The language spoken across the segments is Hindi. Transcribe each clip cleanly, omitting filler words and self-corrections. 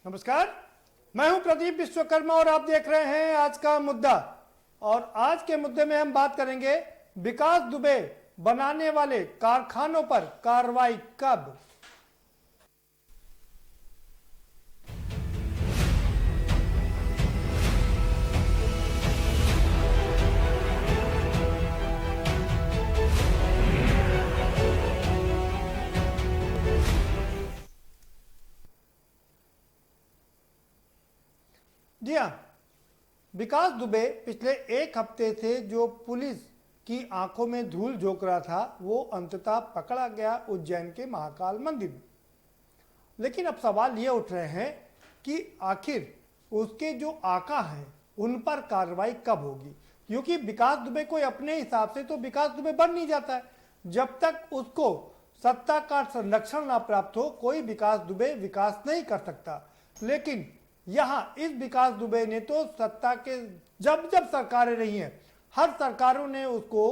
नमस्कार, मैं हूं प्रदीप विश्वकर्मा और आप देख रहे हैं आज का मुद्दा। और आज के मुद्दे में हम बात करेंगे विकास दुबे बनाने वाले कारखानों पर कार्रवाई कब। जी हाँ, विकास दुबे पिछले एक हफ्ते से जो पुलिस की आंखों में धूल झोंक रहा था वो अंततः पकड़ा गया उज्जैन के महाकाल मंदिर में। लेकिन अब सवाल ये उठ रहे हैं कि आखिर उसके जो आका हैं उन पर कार्रवाई कब होगी, क्योंकि विकास दुबे कोई अपने हिसाब से तो विकास दुबे बन नहीं जाता है। जब तक उसको सत्ता का संरक्षण ना प्राप्त हो कोई विकास दुबे विकास नहीं कर सकता। लेकिन यहां इस विकास दुबे ने तो सत्ता के जब जब सरकारें रही हैं हर सरकारों ने उसको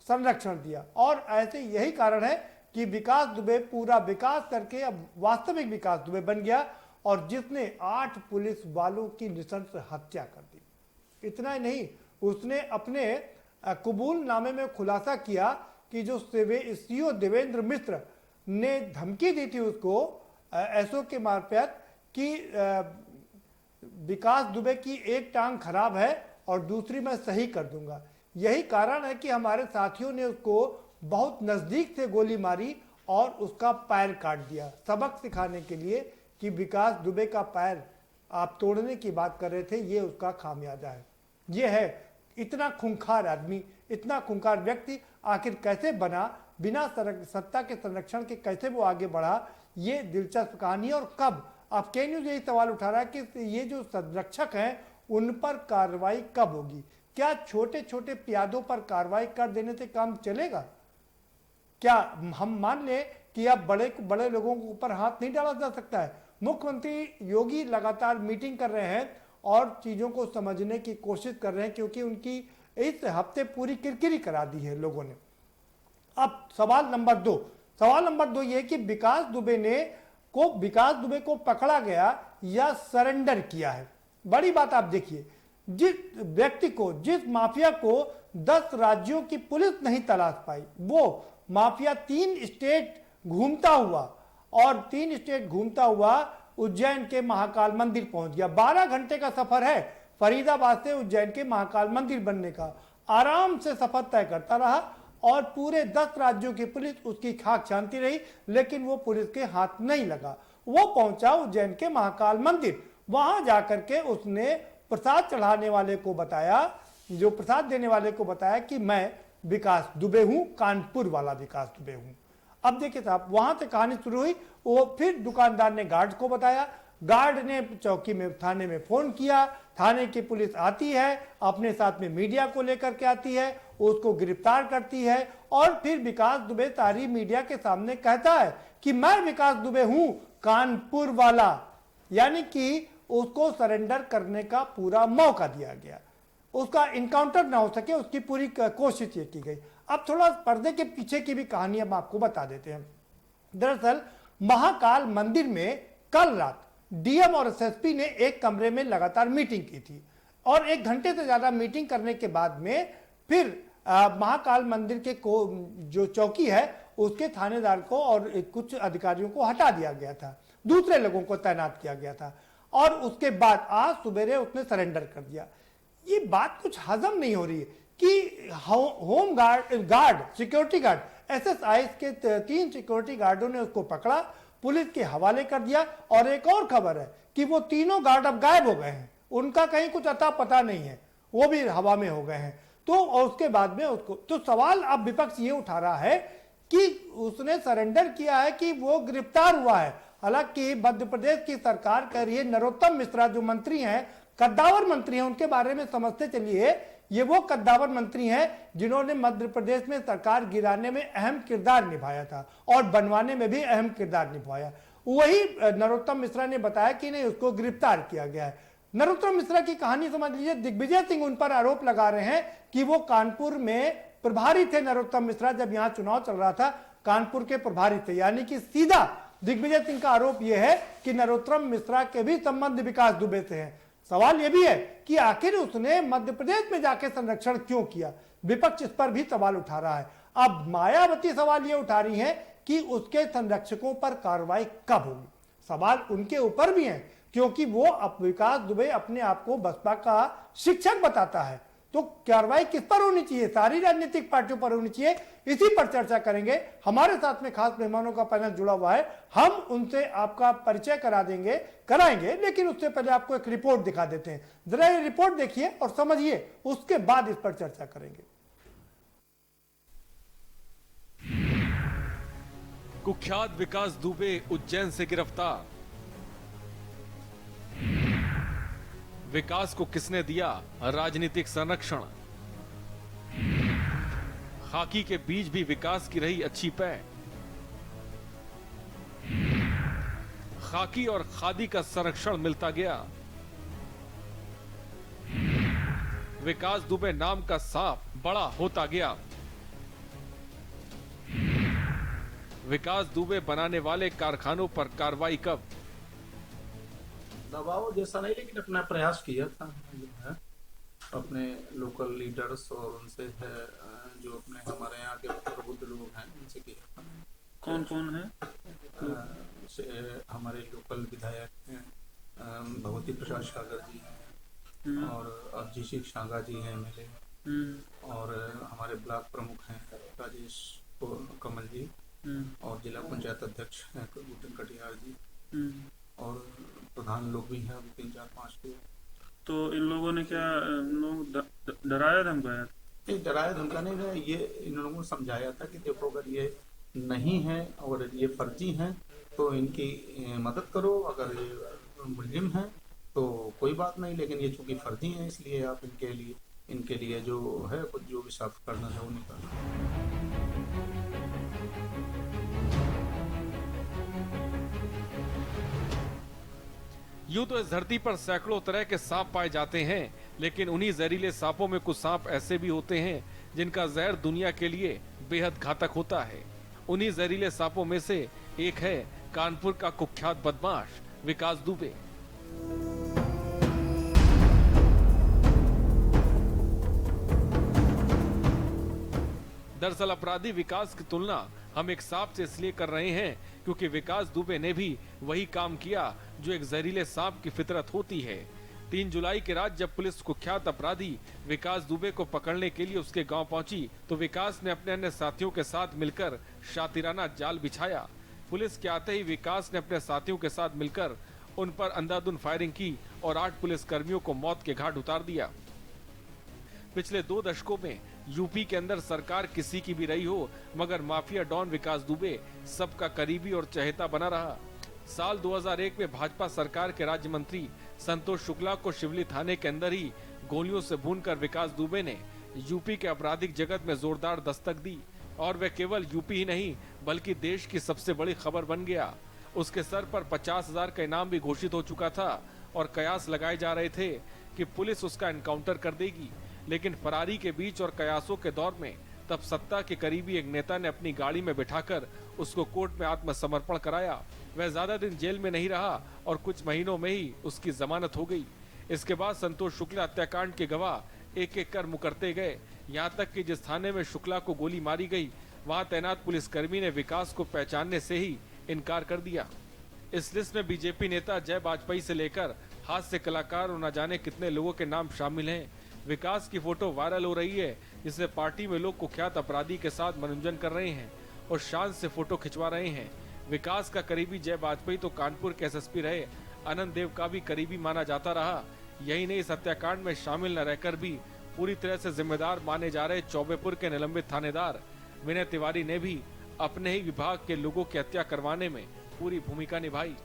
संरक्षण दिया और ऐसे यही कारण है कि विकास दुबे पूरा विकास करके अब वास्तविक विकास दुबे बन गया और जिसने 8 पुलिस वालों की नृशंस हत्या कर दी। इतना ही नहीं, उसने अपने कबूलनामे में खुलासा किया कि जो सीओ देवेंद्र मिश्र ने धमकी दी थी उसको एसओ के मार्फत कि विकास दुबे की एक टांग खराब है और दूसरी मैं सही कर दूंगा। यही कारण है कि हमारे साथियों ने उसको बहुत नजदीक से गोली मारी और उसका पैर काट दिया, सबक सिखाने के लिए कि विकास दुबे का पैर आप तोड़ने की बात कर रहे थे, ये उसका खामियाजा है। ये है इतना खूंखार आदमी, इतना खूंखार व्यक्ति आखिर कैसे बना, बिना सत्ता के संरक्षण के कैसे वो आगे बढ़ा, ये दिलचस्प कहानी है। और कब, अब के न्यूज यही सवाल उठा रहा है कि ये जो संरक्षक हैं उन पर कार्रवाई कब होगी। क्या छोटे छोटे प्यादों पर कार्रवाई कर देने से काम चलेगा? क्या हम मान लें कि अब बड़े बड़े लोगों के ऊपर हाथ नहीं डाला जा सकता है? मुख्यमंत्री योगी लगातार मीटिंग कर रहे हैं और चीजों को समझने की कोशिश कर रहे हैं, क्योंकि उनकी इस हफ्ते पूरी किरकिरी करा दी है लोगों ने। अब सवाल नंबर दो ये कि विकास दुबे को पकड़ा गया या सरेंडर किया है। बड़ी बात आप देखिए, जिस व्यक्ति को, जिस माफिया को 10 राज्यों की पुलिस नहीं तलाश पाई, वो माफिया 3 स्टेट घूमता हुआ उज्जैन के महाकाल मंदिर पहुंच गया। 12 घंटे का सफर है फरीदाबाद से उज्जैन के महाकाल मंदिर बनने का। आराम से सफर तय करता रहा और पूरे 10 राज्यों की पुलिस उसकी खाक छानती रही, लेकिन वो पुलिस के हाथ नहीं लगा। वो पहुंचा उज्जैन के महाकाल मंदिर, वहां जाकर के उसने प्रसाद चढ़ाने वाले को बताया, जो प्रसाद देने वाले को बताया कि मैं विकास दुबे हूं, कानपुर वाला विकास दुबे हूं। अब देखिए साहब, वहां से कहानी शुरू हुई। वो फिर दुकानदार ने गार्ड को बताया, गार्ड ने चौकी में थाने में फोन किया, थाने की पुलिस आती है, अपने साथ में मीडिया को लेकर के आती है, उसको गिरफ्तार करती है और फिर विकास दुबे सारी मीडिया के सामने कहता है कि मैं विकास दुबे हूं, कानपुर वाला। यानी कि उसको सरेंडर करने का पूरा मौका दिया गया, उसका इनकाउंटर ना हो सके उसकी पूरी कोशिश ये की गई। अब थोड़ा पर्दे के पीछे की भी कहानी हम आपको बता देते हैं। दरअसल महाकाल मंदिर में कल रात डीएम और एसएसपी ने एक कमरे में लगातार मीटिंग की थी और 1 घंटे से ज्यादा मीटिंग करने के बाद में फिर महाकाल मंदिर के जो चौकी है उसके थानेदार को और कुछ अधिकारियों को हटा दिया गया था, दूसरे लोगों को तैनात किया गया था और उसके बाद आज सुबेरे उसने सरेंडर कर दिया। ये बात कुछ हजम नहीं हो रही है कि home guard security guard SSI के 3 सिक्योरिटी गार्डों ने उसको पकड़ा, पुलिस के हवाले कर दिया। और एक और खबर है कि वो तीनों गार्ड अब गायब हो गए हैं, उनका कहीं कुछ अता पता नहीं है, वो भी हवा में हो गए हैं। तो और उसके बाद में उसको तो सवाल अब विपक्ष ये उठा रहा है कि उसने सरेंडर किया है कि वो गिरफ्तार हुआ है। हालांकि मध्य प्रदेश की सरकार कह रही है, नरोत्तम मिश्रा जो मंत्री हैं, कद्दावर मंत्री हैं, उनके बारे में समझते चलिए, ये वो कद्दावर मंत्री हैं जिन्होंने मध्य प्रदेश में सरकार गिराने में अहम किरदार निभाया था और बनवाने में भी अहम किरदार निभाया। वही नरोत्तम मिश्रा ने बताया कि नहीं, उसको गिरफ्तार किया गया है। नरोत्तम मिश्रा की कहानी समझ लीजिए, दिग्विजय सिंह उन पर आरोप लगा रहे हैं कि वो कानपुर में प्रभारी थे। नरोत्तम मिश्रा जब यहां चुनाव चल रहा था कानपुर के प्रभारी थे, यानी कि सीधा दिग्विजय सिंह का आरोप यह है कि नरोत्तम मिश्रा के भी संबंध विकास दुबे से हैं। सवाल यह भी है कि आखिर उसने मध्य प्रदेश में जाके संरक्षण क्यों किया। विपक्ष इस पर भी सवाल उठा रहा है। अब मायावती सवाल यह उठा रही है कि उसके संरक्षकों पर कार्रवाई कब होगी। सवाल उनके ऊपर भी है क्योंकि वो विकास दुबे अपने आप को बसपा का शिक्षक बताता है। तो कार्रवाई किस पर होनी चाहिए? सारी राजनीतिक पार्टियों पर होनी चाहिए। इसी पर चर्चा करेंगे। हमारे साथ में खास मेहमानों का पैनल जुड़ा हुआ है। हम उनसे आपका परिचय कराएंगे, लेकिन उससे पहले आपको एक रिपोर्ट दिखा देते हैं। जरा ये रिपोर्ट देखिए और समझिए, उसके बाद इस पर चर्चा करेंगे। कुख्यात विकास दुबे उज्जैन से गिरफ्तार। विकास को किसने दिया राजनीतिक संरक्षण? खाकी के बीच भी विकास की रही अच्छी पै। खाकी और खादी का संरक्षण मिलता गया। विकास दुबे नाम का सांप बड़ा होता गया। विकास दुबे बनाने वाले कारखानों पर कार्रवाई कब? दबाव जैसा नहीं, लेकिन अपना प्रयास किया था है अपने लोकल लीडर्स और उनसे है जो अपने हमारे यहाँ के प्रबुद्ध लोग हैं उनसे किया था। कौन कौन है? हमारे लोकल विधायक हैं, भगवती प्रसाद सागर जी हैं और अभिषेक शांगा जी हैं MLA, और हमारे ब्लॉक प्रमुख हैं राजेश कमल जी, और जिला पंचायत अध्यक्ष हैं गुटन कटियार जी, और प्रधान लोग भी हैं 3-4-5 लोग। तो इन लोगों ने क्या डराया धमकाया? डराया धमकाने में ये इन लोगों को समझाया था कि देखो अगर ये नहीं है और ये फर्जी हैं तो इनकी मदद करो, अगर ये मुलजिम हैं तो कोई बात नहीं, लेकिन ये चूंकि फर्जी हैं इसलिए आप इनके लिए जो है कुछ जो भी साफ करना है वो निकालो। यूं तो इस धरती पर सैकड़ों तरह के सांप पाए जाते हैं, लेकिन उन्हीं जहरीले सांपों में कुछ सांप ऐसे भी होते हैं जिनका जहर दुनिया के लिए बेहद घातक होता है। उन्हीं जहरीले सांपों में से एक है कानपुर का कुख्यात बदमाश विकास दुबे। दरअसल अपराधी विकास की तुलना हम एक सांप से इसलिए कर रहे हैं क्योंकि विकास दुबे ने भी वही काम किया जो एक जहरीले सांप की फितरत होती है। 3 जुलाई की रात जब पुलिस कुख्यात अपराधी विकास दुबे को पकड़ने के लिए उसके गांव पहुंची तो विकास ने अपने अन्य साथियों के साथ मिलकर शातिराना जाल बिछाया। पुलिस के आते ही विकास ने अपने साथियों के साथ मिलकर उन पर अंधाधुंध फायरिंग की और 8 पुलिस कर्मियों को मौत के घाट उतार दिया। पिछले 2 दशकों में यूपी के अंदर सरकार किसी की भी रही हो, मगर माफिया डॉन विकास दुबे सबका करीबी और चहेता बना रहा। साल 2001 में भाजपा सरकार के राज्य मंत्री संतोष शुक्ला को शिवली थाने के अंदर ही गोलियों से भूनकर विकास दुबे ने यूपी के आपराधिक जगत में जोरदार दस्तक दी और वह केवल यूपी ही नहीं बल्कि देश की सबसे बड़ी खबर बन गया। उसके सर पर 50,000 का इनाम भी घोषित हो चुका था और कयास लगाए जा रहे थे कि पुलिस उसका एनकाउंटर कर देगी। लेकिन फरारी के बीच और कयासों के दौर में तब सत्ता के करीबी एक नेता ने अपनी गाड़ी में बिठाकर उसको कोर्ट में आत्मसमर्पण कराया। वह ज्यादा दिन जेल में नहीं रहा और कुछ महीनों में ही उसकी जमानत हो गई। इसके बाद संतोष शुक्ला हत्याकांड के गवाह एक एक कर मुकरते गए, यहाँ तक कि जिस थाने में शुक्ला को गोली मारी गई वहाँ तैनात पुलिसकर्मी ने विकास को पहचानने से ही इनकार कर दिया। इस लिस्ट में बीजेपी नेता जय वाजपेयी से लेकर हास्य कलाकार और न जाने कितने लोगों के नाम शामिल हैं। विकास की फोटो वायरल हो रही है जिससे पार्टी में लोग कुख्यात अपराधी के साथ मनोरंजन कर रहे हैं और शान से फोटो खिंचवा रहे हैं। विकास का करीबी जय वाजपेयी तो कानपुर के SSP रहे अनंत देव का भी करीबी माना जाता रहा। यही नहीं, इस हत्याकांड में शामिल न रहकर भी पूरी तरह से जिम्मेदार माने जा रहे चौबेपुर के निलंबित थानेदार विनय तिवारी ने भी अपने ही विभाग के लोगों की हत्या करवाने में पूरी भूमिका निभाई।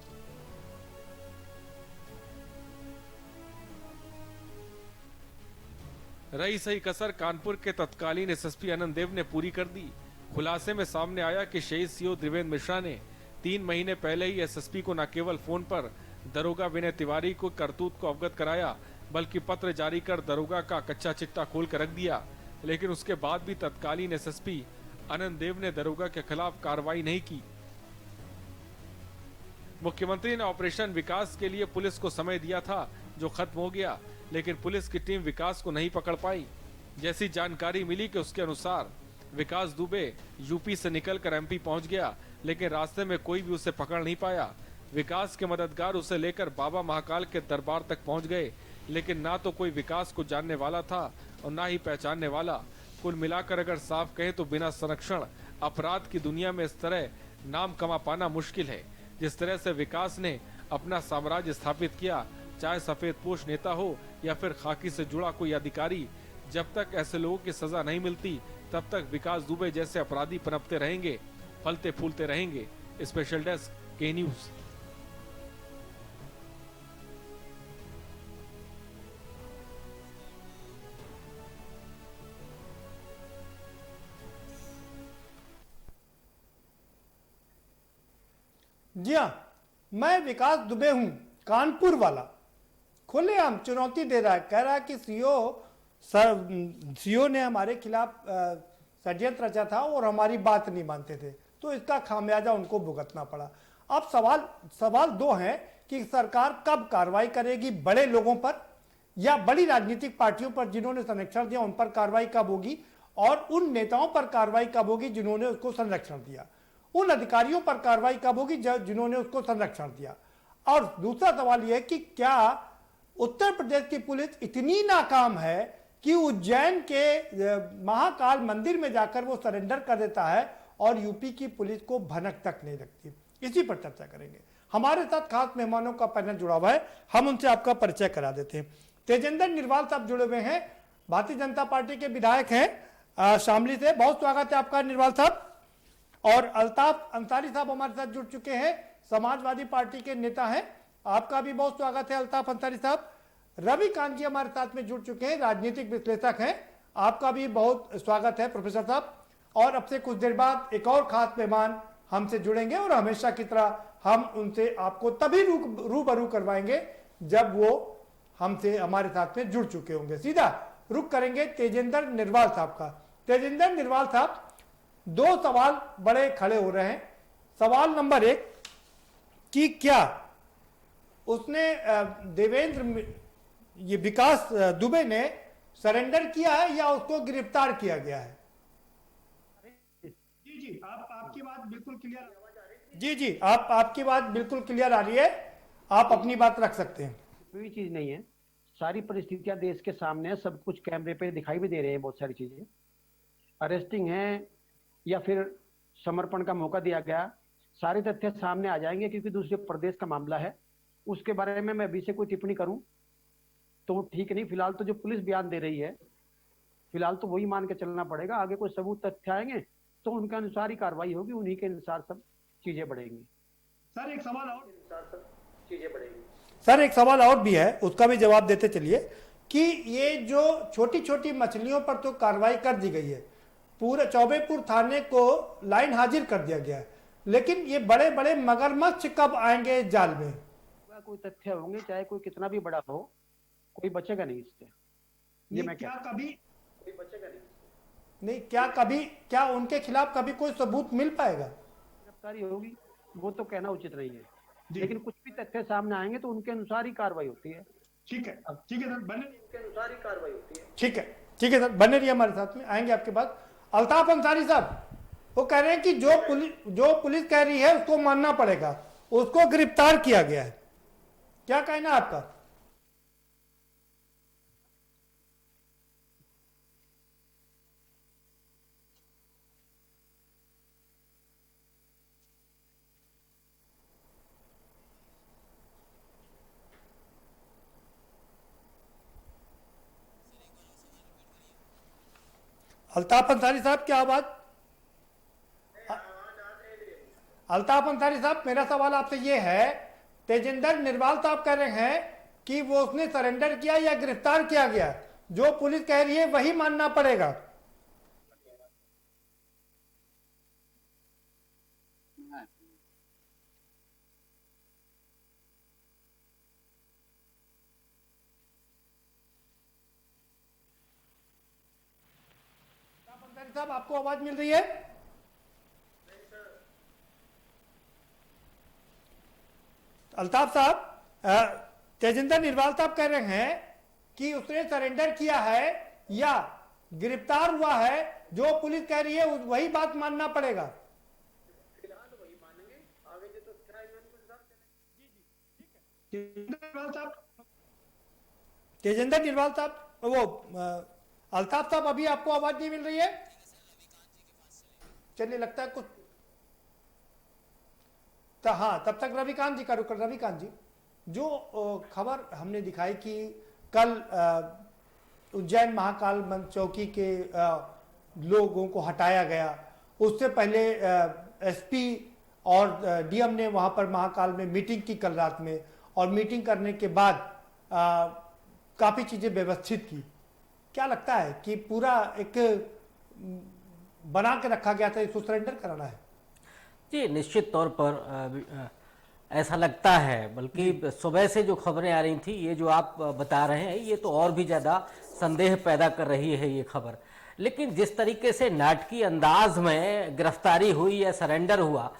रही सही कसर कानपुर के तत्कालीन SSP अनंत देव ने पूरी कर दी। खुलासे में सामने आया कि शहीद CO देवेंद्र मिश्रा ने 3 महीने पहले ही SSP को न केवल फोन पर दरोगा विनय तिवारी को करतूत को अवगत कराया बल्कि पत्र जारी कर दरोगा का कच्चा चिट्ठा खोल कर रख दिया। लेकिन उसके बाद भी तत्कालीन SSP अनंत देव ने दरोगा के खिलाफ कार्रवाई नहीं की। मुख्यमंत्री ने ऑपरेशन विकास के लिए पुलिस को समय दिया था, जो खत्म हो गया, लेकिन पुलिस की टीम विकास को नहीं पकड़ पाई। जैसी जानकारी मिली कि उसके अनुसार विकास दुबे यूपी से निकलकर एमपी पहुंच गया, लेकिन रास्ते में कोई भी उसे पकड़ नहीं पाया। विकास के मददगार उसे लेकर बाबा महाकाल के दरबार तक पहुंच गए, लेकिन ना तो कोई विकास को जानने वाला था और ना ही पहचानने वाला। कुल मिलाकर अगर साफ कहें तो बिना संरक्षण अपराध की दुनिया में इस तरह नाम कमा पाना मुश्किल है। जिस तरह से विकास ने अपना साम्राज्य स्थापित किया, चाहे सफेद पोश नेता हो या फिर खाकी से जुड़ा कोई अधिकारी, जब तक ऐसे लोगों की सजा नहीं मिलती तब तक विकास दुबे जैसे अपराधी पनपते रहेंगे, फलते फूलते रहेंगे। स्पेशल डेस्क, के न्यूज। जी हाँ, मैं विकास दुबे हूं, कानपुर वाला। खुलेआम चुनौती दे रहा है, कह रहा है कि सीओ ने हमारे खिलाफ षड्यंत्र रचा था और हमारी बात नहीं मानते थे, तो इसका खामियाजा उनको भुगतना पड़ा। अब सवाल दो हैं कि सरकार कब कार्रवाई करेगी, बड़े लोगों पर या बड़ी राजनीतिक पार्टियों पर जिन्होंने संरक्षण दिया उन पर कार्रवाई कब होगी, और उन नेताओं पर कार्रवाई कब होगी जिन्होंने उसको संरक्षण दिया, उन अधिकारियों पर कार्रवाई कब होगी जिन्होंने उसको संरक्षण दिया। और दूसरा सवाल यह है कि क्या उत्तर प्रदेश की पुलिस इतनी नाकाम है कि उज्जैन के महाकाल मंदिर में जाकर वो सरेंडर कर देता है और यूपी की पुलिस को भनक तक नहीं लगती। इसी पर चर्चा करेंगे। हमारे साथ खास मेहमानों का पैनल जुड़ा हुआ है, हम उनसे आपका परिचय करा देते हैं। तेजेंद्र निर्वाल साहब जुड़े हुए हैं, भारतीय जनता पार्टी के विधायक हैं शामली से। बहुत स्वागत है आपका निर्वाल साहब। और अल्ताफ अंसारी साहब हमारे साथ जुड़ चुके हैं, समाजवादी पार्टी के नेता हैं, आपका भी बहुत स्वागत है अल्ताफ अंसारी साहब। रवि कांत जी हमारे साथ में जुड़ चुके हैं, राजनीतिक विश्लेषक हैं, आपका भी बहुत स्वागत है प्रोफेसर साहब। और अब से कुछ देर बाद एक और खास मेहमान हमसे जुड़ेंगे और हमेशा की तरह हम उनसे आपको तभी रूबरू करवाएंगे जब वो हमसे हमारे साथ में जुड़ चुके होंगे। सीधा रुक करेंगे तेजेंद्र निर्वाल साहब का। तेजेंद्र निर्वाल साहब, दो सवाल बड़े खड़े हो रहे हैं। सवाल नंबर एक कि क्या उसने ये विकास दुबे ने सरेंडर किया है या उसको गिरफ्तार किया गया है? जी आपकी बात बिल्कुल क्लियर। जी आपकी बात बिल्कुल क्लियर आ रही है, आप अपनी बात रख सकते हैं। कोई चीज नहीं है, सारी परिस्थितियां देश के सामने है, सब कुछ कैमरे पे दिखाई भी दे रहे हैं। बहुत सारी चीजें अरेस्टिंग है या फिर समर्पण का मौका दिया गया, सारे तथ्य सामने आ जाएंगे क्योंकि दूसरे प्रदेश का मामला है। उसके बारे में मैं अभी से कोई टिप्पणी करूं तो ठीक नहीं। फिलहाल तो जो पुलिस बयान दे रही है, फिलहाल तो वही मान के चलना पड़ेगा। आगे कोई सबूत तथ्य आएंगे तो उनके अनुसार ही कार्रवाई होगी, उन्हीं के अनुसार सब चीजें बढ़ेंगी। सर एक सवाल और भी है, उसका भी जवाब देते चलिए कि ये जो छोटी छोटी मछलियों पर तो कार्रवाई कर दी गई है, पूरे चौबेपुर थाने को लाइन हाजिर कर दिया गया है, लेकिन ये बड़े बड़े मगरमच्छ कब आएंगे जाल में? कोई तथ्य होंगे, चाहे कोई कितना भी बड़ा हो, कोई बचेगा नहीं इससे। ये मैं क्या कभी कोई बचेगा नहीं, क्या उनके खिलाफ कभी कोई सबूत मिल पाएगा? गिरफ्तारी होगी वो तो कहना उचित नहीं है, लेकिन कुछ भी तथ्य सामने आएंगे तो उनके अनुसार ही कार्रवाई होती है। ठीक है सर, बने उनके अनुसार ही कार्रवाई होती है। ठीक है सर, बने रहिए हमारे साथ में, आएंगे आपके पास। अल्ताफ अंसारी साहब, वो कह रहे हैं कि जो पुलिस कह रही है उसको मानना पड़ेगा, उसको गिरफ्तार किया गया है, क्या कहना है आपका? अल्ताफ अंसारी साहब क्या आवाज? अल्ताफ अंसारी साहब, मेरा सवाल आपसे ये है, तेजिंदर निर्वाल साहब कह रहे हैं कि वो उसने सरेंडर किया या गिरफ्तार किया गया, जो पुलिस कह रही है वही मानना पड़ेगा। साहब आपको आवाज मिल रही है? अल्ताफ साहब, तेजिंदर निर्वाल साहब कह रहे हैं कि उसने सरेंडर किया है या गिरफ्तार हुआ है, जो पुलिस कह रही है वही बात मानना पड़ेगा। तेजिंदर निर्वाल साहब, वो अल्ताफ साहब, अभी आपको आवाज नहीं मिल रही है? चलिए, लगता है कुछ तो हाँ, तब तक रविकांत जी का रुक। रविकांत जी, जो खबर हमने दिखाई कि कल उज्जैन महाकाल चौकी के लोगों को हटाया गया, उससे पहले एसपी और डीएम ने वहां पर महाकाल में मीटिंग की कल रात में, और मीटिंग करने के बाद काफी चीजें व्यवस्थित की। क्या लगता है कि पूरा एक बना के रखा गया था, इसको सरेंडर कराना है? जी, निश्चित तौर पर ऐसा लगता है, बल्कि सुबह से जो खबरें आ रही थी, ये जो आप बता रहे हैं, ये तो और भी ज़्यादा संदेह पैदा कर रही है ये खबर। लेकिन जिस तरीके से नाटकीय अंदाज में गिरफ्तारी हुई या सरेंडर हुआ,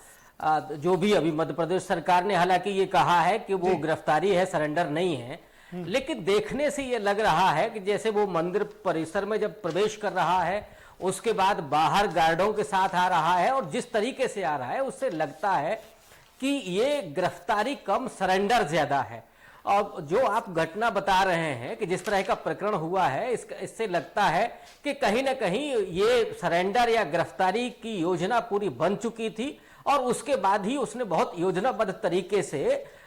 जो भी अभी मध्य प्रदेश सरकार ने हालांकि ये कहा है कि वो गिरफ्तारी है, सरेंडर नहीं है, लेकिन देखने से ये लग रहा है कि जैसे वो मंदिर परिसर में जब प्रवेश कर रहा है, उसके बाद बाहर गार्डों के साथ आ रहा है, और जिस तरीके से आ रहा है उससे लगता है कि ये गिरफ्तारी कम सरेंडर ज्यादा है। और जो आप घटना बता रहे हैं कि जिस तरह का प्रकरण हुआ है, इससे लगता है कि कहीं ना कहीं ये सरेंडर या गिरफ्तारी की योजना पूरी बन चुकी थी, और उसके बाद ही उसने बहुत योजनाबद्ध तरीके से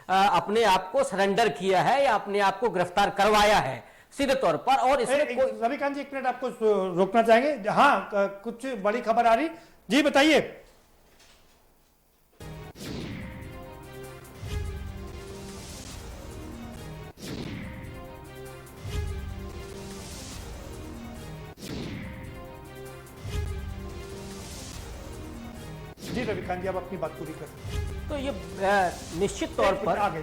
अपने आप को सरेंडर किया है या अपने आप को गिरफ्तार करवाया है सीधे तौर पर। और इसमें रविकांत जी, एक मिनट आपको रोकना चाहेंगे। हाँ, कुछ बड़ी खबर आ रही, जी बताइए। जी रविकांत जी, आप अपनी बात पूरी करें। तो ये निश्चित तौर पर आगे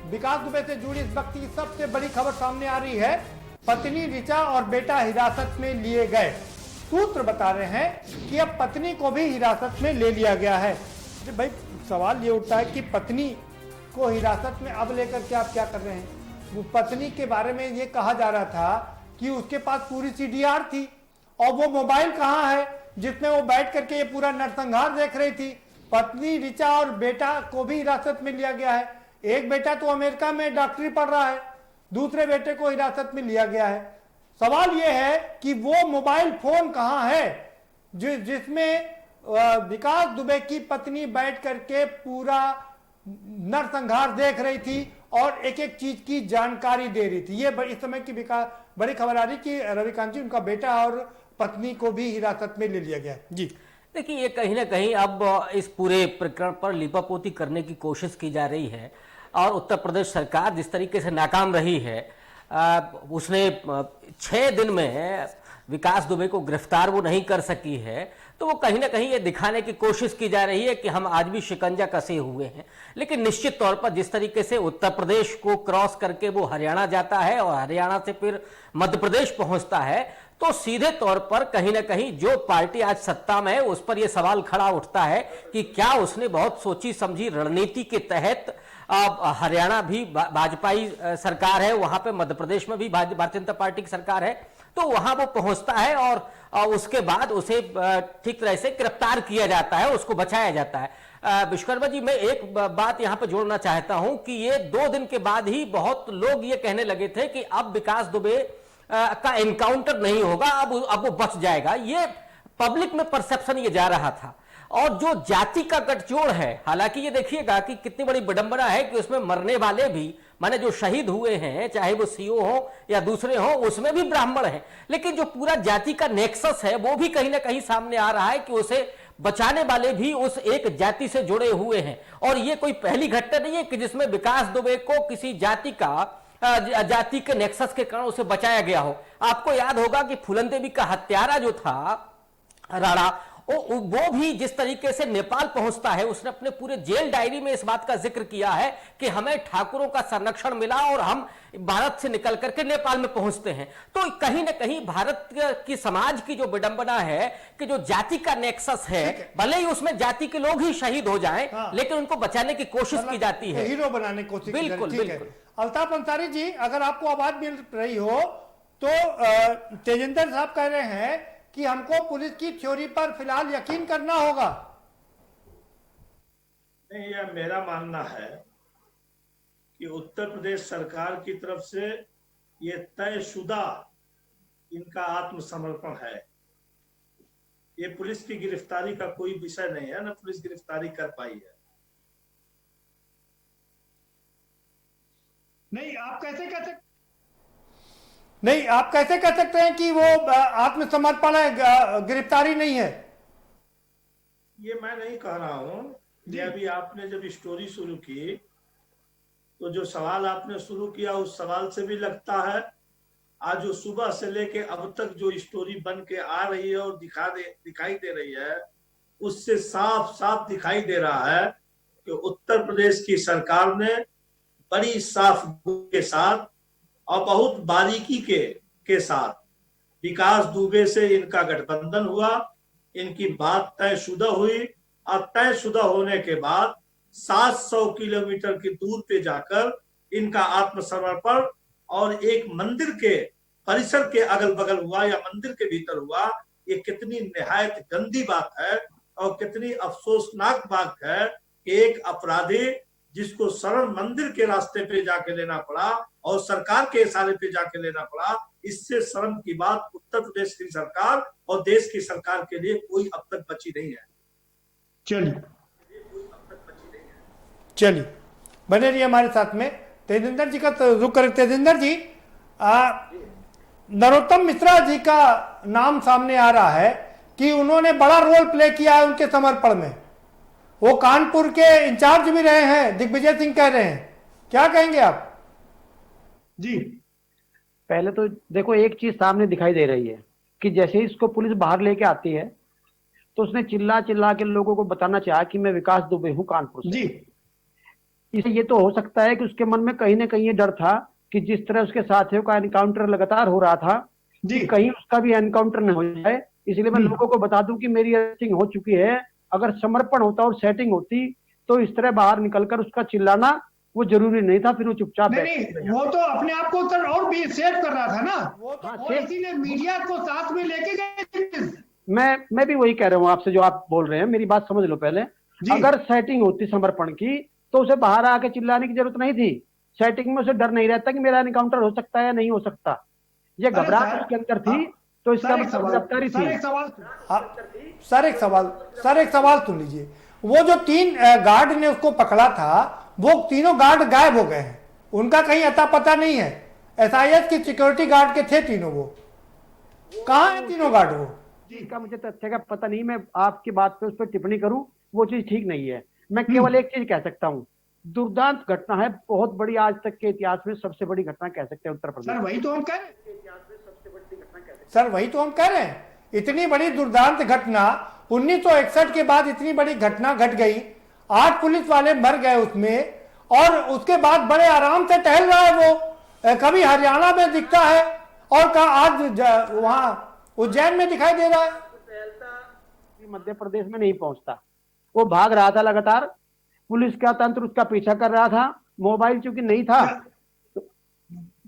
विकास दुबे से जुड़ी इस वक्त की सबसे बड़ी खबर सामने आ रही है। पत्नी ऋचा और बेटा हिरासत में लिए गए। सूत्र बता रहे हैं कि अब पत्नी को भी हिरासत में ले लिया गया है। भाई, सवाल ये उठता है कि पत्नी को हिरासत में अब लेकर के आप क्या कर रहे हैं? वो पत्नी के बारे में ये कहा जा रहा था कि उसके पास पूरी सीडीआर थी, और वो मोबाइल कहाँ है जिसमें वो बैठ करके ये पूरा नरसंहार देख रही थी। पत्नी ऋचा और बेटा को भी हिरासत में लिया गया है। एक बेटा तो अमेरिका में डॉक्टरी पढ़ रहा है, दूसरे बेटे को हिरासत में लिया गया है। सवाल यह है कि वो मोबाइल फोन कहां है जिसमें विकास दुबे की पत्नी बैठ करके पूरा नरसंहार देख रही थी और एक एक चीज की जानकारी दे रही थी। ये इस समय की बड़ी खबर आ रही कि रविकांत जी, उनका बेटा और पत्नी को भी हिरासत में ले लिया गया। जी देखिए, ये कहीं ना कहीं अब इस पूरे प्रकरण पर लिपापोती करने की कोशिश की जा रही है, और उत्तर प्रदेश सरकार जिस तरीके से नाकाम रही है, उसने 6 दिन में विकास दुबे को गिरफ्तार वो नहीं कर सकी है, तो वो कहीं ना कहीं ये दिखाने की कोशिश की जा रही है कि हम आज भी शिकंजा कसे हुए हैं। लेकिन निश्चित तौर पर जिस तरीके से उत्तर प्रदेश को क्रॉस करके वो हरियाणा जाता है और हरियाणा से फिर मध्य प्रदेश पहुंचता है, तो सीधे तौर पर कहीं ना कहीं जो पार्टी आज सत्ता में है उस पर यह सवाल खड़ा उठता है कि क्या उसने बहुत सोची समझी रणनीति के तहत, हरियाणा भी भाजपाई सरकार है, वहां पे मध्य प्रदेश में भी भारतीय जनता पार्टी की सरकार है, तो वहां वो पहुंचता है और उसके बाद उसे ठीक तरह से गिरफ्तार किया जाता है, उसको बचाया जाता है। विश्वकर्मा जी, मैं एक बात यहां पे जोड़ना चाहता हूं कि ये 2 दिन के बाद ही बहुत लोग ये कहने लगे थे कि अब विकास दुबे का एनकाउंटर नहीं होगा, अब वो बच जाएगा। ये पब्लिक में परसेप्शन ये जा रहा था। और जो जाति का गठजोड़ है, हालांकि ये देखिएगा कि कितनी बड़ी विडंबना है कि उसमें मरने वाले भी, माने जो शहीद हुए हैं, चाहे वो सीओ हो या दूसरे हो, उसमें भी ब्राह्मण हैं, लेकिन जो पूरा जाति का नेक्सस है वो भी कहीं ना कहीं सामने आ रहा है कि उसे बचाने वाले भी उस एक जाति से जुड़े हुए हैं। और ये कोई पहली घटना नहीं है कि जिसमें विकास दुबे को किसी जाति के नेक्सस के कारण उसे बचाया गया हो। आपको याद होगा कि फूलन देवी का हत्यारा जो था राणा, वो भी जिस तरीके से नेपाल पहुंचता है, उसने अपने पूरे जेल डायरी में इस बात का जिक्र किया है कि हमें ठाकुरों का संरक्षण मिला और हम भारत से निकल करके नेपाल में पहुंचते हैं। तो कहीं ना कहीं भारत की समाज की जो विडंबना है कि जो जाति का नेक्सस है, भले ही उसमें जाति के लोग ही शहीद हो जाएं, लेकिन उनको बचाने की कोशिश की जाती है, हीरो बनाने की कोशिश। बिल्कुल ठीक है। बिल्कुल। अल्ताफ अंसारी जी, अगर आपको आवाज मिल रही हो तो तेजिंदर साहब कह रहे हैं कि हमको पुलिस की थ्योरी पर फिलहाल यकीन करना होगा। नहीं, यह मेरा मानना है कि उत्तर प्रदेश सरकार की तरफ से ये तयशुदा इनका आत्मसमर्पण है। ये पुलिस की गिरफ्तारी का कोई विषय नहीं है, ना पुलिस गिरफ्तारी कर पाई है। नहीं, आप कैसे कह सकते हैं कि वो आत्मसमर्पण है, गिरफ्तारी नहीं है? ये मैं नहीं कह रहा हूं। ये अभी आपने जब स्टोरी शुरू की तो जो सवाल आपने शुरू किया उस सवाल से भी लगता है, आज जो सुबह से लेके अब तक जो स्टोरी बन के आ रही है और दिखाई दे रही है, उससे साफ साफ दिखाई दे रहा है कि उत्तर प्रदेश की सरकार ने बड़ी साफ के साथ और बहुत बारीकी के साथ विकास दुबे से इनका गठबंधन हुआ, इनकी बात तयशुदा हुई और तयशुदा होने के बाद 700 किलोमीटर की दूर पे जाकर इनका आत्मसमर्पण और एक मंदिर के परिसर के अगल बगल हुआ या मंदिर के भीतर हुआ। ये कितनी निहायत गंदी बात है और कितनी अफसोसनाक बात है कि एक अपराधी जिसको शरण मंदिर के रास्ते पे जाके लेना पड़ा और सरकार के इशारे पे जाके लेना पड़ा, इससे शर्म की बात उत्तर प्रदेश की सरकार और देश की सरकार के लिए कोई अब तक बची नहीं है। चलिए बने रहिए हमारे साथ में। तेजिंदर जी का रुख करें। तेजिंदर जी, नरोत्तम मिश्रा जी का नाम सामने आ रहा है कि उन्होंने बड़ा रोल प्ले किया है उनके समर्पण में। वो कानपुर के इंचार्ज भी रहे हैं, दिग्विजय सिंह कह रहे हैं, क्या कहेंगे आप? जी, पहले तो देखो एक चीज सामने दिखाई दे रही है कि जैसे ही इसको पुलिस बाहर लेके आती है तो उसने चिल्ला चिल्ला के लोगों को बताना चाहा कि मैं विकास दुबे हूं कानपुर से। जी, इसे ये तो हो सकता है कि उसके मन में कहीं ना कहीं ये डर था कि जिस तरह उसके साथियों का एनकाउंटर लगातार हो रहा था जी, कि कहीं उसका भी एनकाउंटर न हो जाए, इसलिए मैं लोगों को बता दूं कि मेरी अरेस्टिंग हो चुकी है। अगर समर्पण होता और सेटिंग होती तो इस तरह बाहर निकलकर उसका चिल्लाना वो जरूरी नहीं था, फिर वो चुपचाप नहीं, वो तो अपने आप को और भी सेव कर रहा था ना, हाँ, और इसीलिए मीडिया को साथ में लेके गए। मैं भी वही कह रहा हूँ आपसे जो आप बोल रहे हैं, मेरी बात समझ लो पहले। अगर सेटिंग होती समर्पण की तो उसे बाहर आके चिल्लाने की जरूरत नहीं थी। सेटिंग में उसे डर नहीं रहता कि मेरा एनकाउंटर हो सकता है या नहीं हो सकता। ये घबराहट उसके अंदर थी तो इसका गिरफ्तारी थी। सर एक सवाल सुन लीजिए। वो जो 3 गार्ड ने उसको पकड़ा था, वो तीनों गार्ड गायब हो गए हैं, उनका कहीं अता पता नहीं है। SIS की सिक्योरिटी गार्ड के थे तीनों, वो कहाँ है तीनों गार्ड? वो इसका मुझे तथ्य का पता नहीं, मैं आपकी बात पे उस पर टिप्पणी करूं वो चीज ठीक नहीं है। मैं केवल एक चीज कह सकता हूं, दुर्दांत घटना है, बहुत बड़ी, आज तक के इतिहास में सबसे बड़ी घटना कह सकते हैं उत्तर प्रदेश। सर वही तो हम कह रहे हैं। सर वही तो हम कह रहे हैं, इतनी बड़ी दुर्दांत घटना 1961 के बाद इतनी बड़ी घटना घट गई, 8 पुलिस वाले मर गए उसमें, और उसके बाद बड़े आराम से टहल रहा है वो। कभी हरियाणा में दिखता है और आज वहां उज्जैन में दिखाई दे रहा है। मध्य प्रदेश में नहीं पहुंचता, वो भाग रहा था लगातार, पुलिस का तंत्र उसका पीछा कर रहा था, मोबाइल चूंकि नहीं था,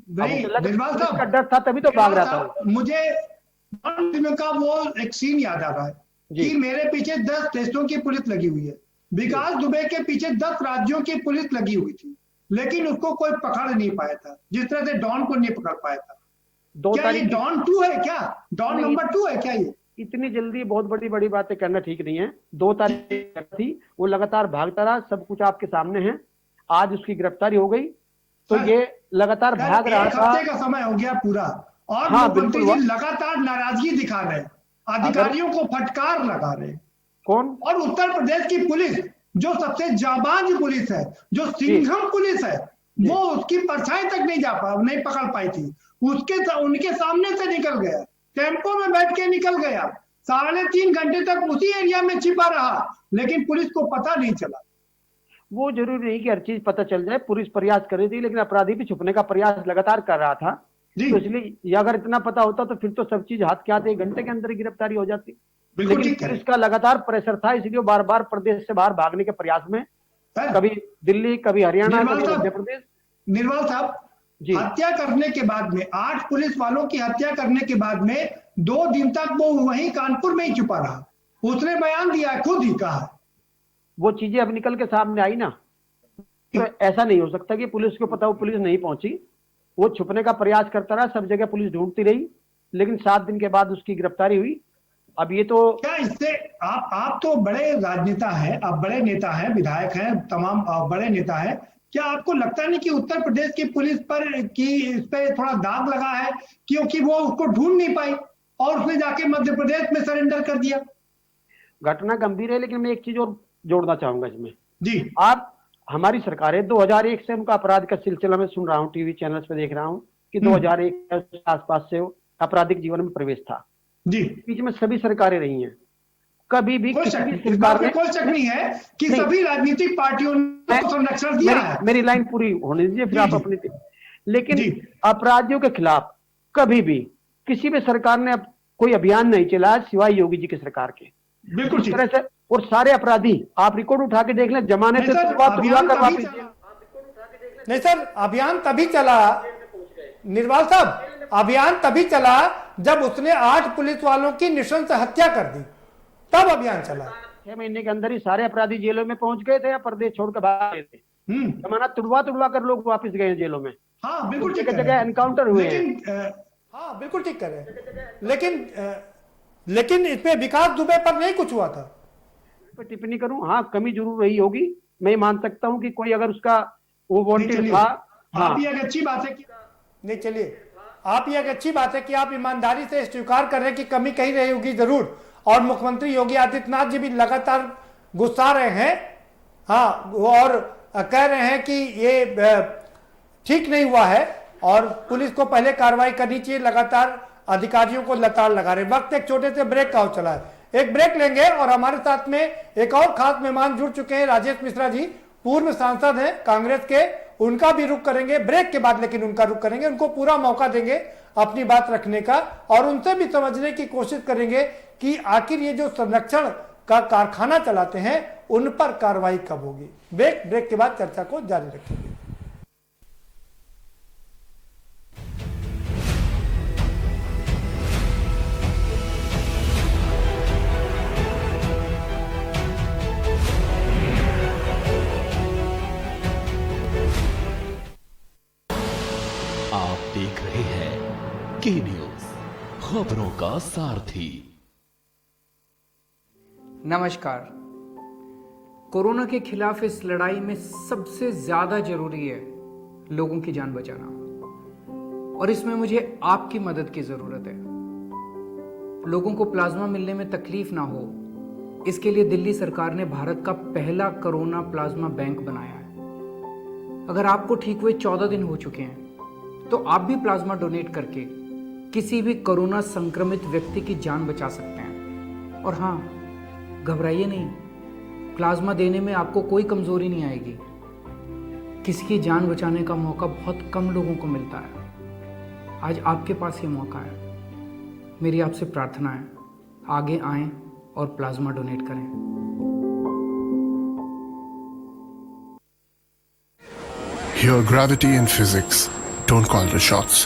का डर था, तभी तो भाग रहा था। मुझे का वो एक सीन याद आ रहा है कि मेरे पीछे 10 देशों की पुलिस लगी हुई है, विकास दुबे के पीछे 10 राज्यों की पुलिस लगी हुई थी, लेकिन उसको कोई पकड़ नहीं पाया था, जिस तरह से डॉन को नहीं पकड़ पाया था। क्या ये डॉन 2 है क्या? डॉन नंबर 2 है क्या? ये इतनी जल्दी बहुत बड़ी बड़ी बातें करना ठीक नहीं है। 2 तारीख थी, वो लगातार भागता रहा, सब कुछ आपके सामने है। आज उसकी गिरफ्तारी हो गई तो ये लगातार भाग रहा था। हफ्ते का समय हो गया पूरा, और मुख्यमंत्री जी लगातार नाराजगी दिखा रहे, अधिकारियों को फटकार लगा रहे। कौन? और उत्तर प्रदेश की पुलिस जो सबसे जाबाज पुलिस है, जो सिंघम पुलिस है, वो उसकी परछाई तक नहीं पकड़ पाई थी। उनके सामने से निकल गया, टेम्पो में बैठ के निकल गया, 3.5 घंटे तक उसी एरिया में छिपा रहा, लेकिन पुलिस को पता नहीं चला। वो जरूरी नहीं कि हर चीज पता चल जाए, पुलिस प्रयास कर रही थी, लेकिन अपराधी भी छुपने का प्रयास लगातार कर रहा था। तो इसलिए ये अगर इतना पता होता तो फिर तो सब चीज हाथ के हाथ 1 घंटे के अंदर ही गिरफ्तारी हो जाती। लेकिन पुलिस का लगातार प्रेशर था, इसलिए बार बार प्रदेश से बाहर भागने के प्रयास में, कभी दिल्ली, कभी हरियाणा, कभी मध्य प्रदेश। निर्मल साहब, हत्या करने के बाद में 8 पुलिस वालों की हत्या करने के बाद में 2 दिन तक वो वहीं कानपुर में ही छुपा रहा। उसने बयान दिया, खुद ही कहा। वो चीजें अब निकल के सामने आई ना, तो ऐसा नहीं हो सकता कि पुलिस को पता हो पुलिस नहीं पहुंची। वो छुपने का प्रयास करता रहा, सब जगह पुलिस ढूंढती रही, लेकिन 7 दिन के बाद उसकी गिरफ्तारी हुई। अब ये तो क्या इससे आप तो बड़े राजनेता हैं, आप बड़े नेता हैं, विधायक हैं, तमाम बड़े नेता हैं, क्या आपको लगता नहीं कि उत्तर प्रदेश की पुलिस पर इस पे थोड़ा दाग लगा है, क्योंकि वो उसको ढूंढ नहीं पाई और उसने जाके मध्य प्रदेश में सरेंडर कर दिया? घटना गंभीर है, लेकिन मैं एक चीज और जोड़ना चाहूंगा इसमें जी। आप हमारी सरकार है 2001 से उनका अपराध का सिलसिला में सुन रहा हूँ, टीवी चैनल्स पे देख रहा हूँ कि 2001 के आसपास से आपराधिक जीवन में प्रवेश था जी। बीच में सभी सरकारें रही हैं, कभी भी कोई शक नहीं है कि सभी राजनीतिक पार्टियों ने संरक्षण दिया है। मेरी लाइन पूरी होने दीजिए, फिर आप अपनी। लेकिन अपराधियों के खिलाफ कभी भी किसी भी सरकार ने कोई अभियान नहीं चलाया सिवाय योगी जी की सरकार के। बिल्कुल इस तरह से, और सारे अपराधी आप रिकॉर्ड उठा के देख लें, जमाने से नहीं सर, अभियान तभी चला निर्वाल साहब, अभियान तभी चला जब उसने 8 पुलिस वालों की नृशंस हत्या कर दी, तब अभियान चला। 6 महीने के अंदर ही सारे अपराधी जेलों में पहुंच गए थे या प्रदेश छोड़कर भाग गए थे। जमानत तुड़वा कर लोग वापस गए हैं जेलों में। हाँ बिल्कुल ठीक जगह एनकाउंटर हुए हैं। हाँ बिल्कुल ठीक कर रहे हैं, लेकिन इसमें विकास दुबे पर नहीं कुछ हुआ था। टिप्पणी करूं, हाँ कमी जरूर रही होगी, मैं मान सकता हूं कि कोई अगर उसका वो वांटेड था। हाँ ये एक अच्छी बात है कि नहीं, चलिए आप ये एक अच्छी बात है कि आप ईमानदारी से स्वीकार कर रहे हैं कि कमी कहीं रही होगी जरूर, और मुख्यमंत्री योगी आदित्यनाथ जी भी लगातार गुस्सा रहे हैं। हाँ, और कह रहे हैं कि ये ठीक नहीं हुआ है और पुलिस को पहले कार्रवाई करनी चाहिए, लगातार अधिकारियों को लताड़ लगा रहे। वक्त एक छोटे से ब्रेक का हो चला है, एक ब्रेक लेंगे और हमारे साथ में एक और खास मेहमान जुड़ चुके हैं, राजेश मिश्रा जी, पूर्व सांसद हैं कांग्रेस के, उनका भी रुख करेंगे ब्रेक के बाद, लेकिन उनका रुख करेंगे, उनको पूरा मौका देंगे अपनी बात रखने का और उनसे भी समझने की कोशिश करेंगे कि आखिर ये जो संरक्षण का कारखाना चलाते हैं उन पर कार्रवाई कब होगी। ब्रेक के बाद चर्चा को जारी रखेंगे। आप देख रहे हैं के न्यूज, खबरों का सारथी। नमस्कार। कोरोना के खिलाफ इस लड़ाई में सबसे ज्यादा जरूरी है लोगों की जान बचाना, और इसमें मुझे आपकी मदद की जरूरत है। लोगों को प्लाज्मा मिलने में तकलीफ ना हो, इसके लिए दिल्ली सरकार ने भारत का पहला कोरोना प्लाज्मा बैंक बनाया है। अगर आपको ठीक हुए 14 दिन हो चुके हैं तो आप भी प्लाज्मा डोनेट करके किसी भी कोरोना संक्रमित व्यक्ति की जान बचा सकते हैं। और हाँ, घबराइए नहीं, प्लाज्मा देने में आपको कोई कमजोरी नहीं आएगी। किसी की जान बचाने का मौका बहुत कम लोगों को मिलता है, आज आपके पास ये मौका है। मेरी आपसे प्रार्थना है, आगे आएं और प्लाज्मा डोनेट करें। Here gravity and physics don't call the shots,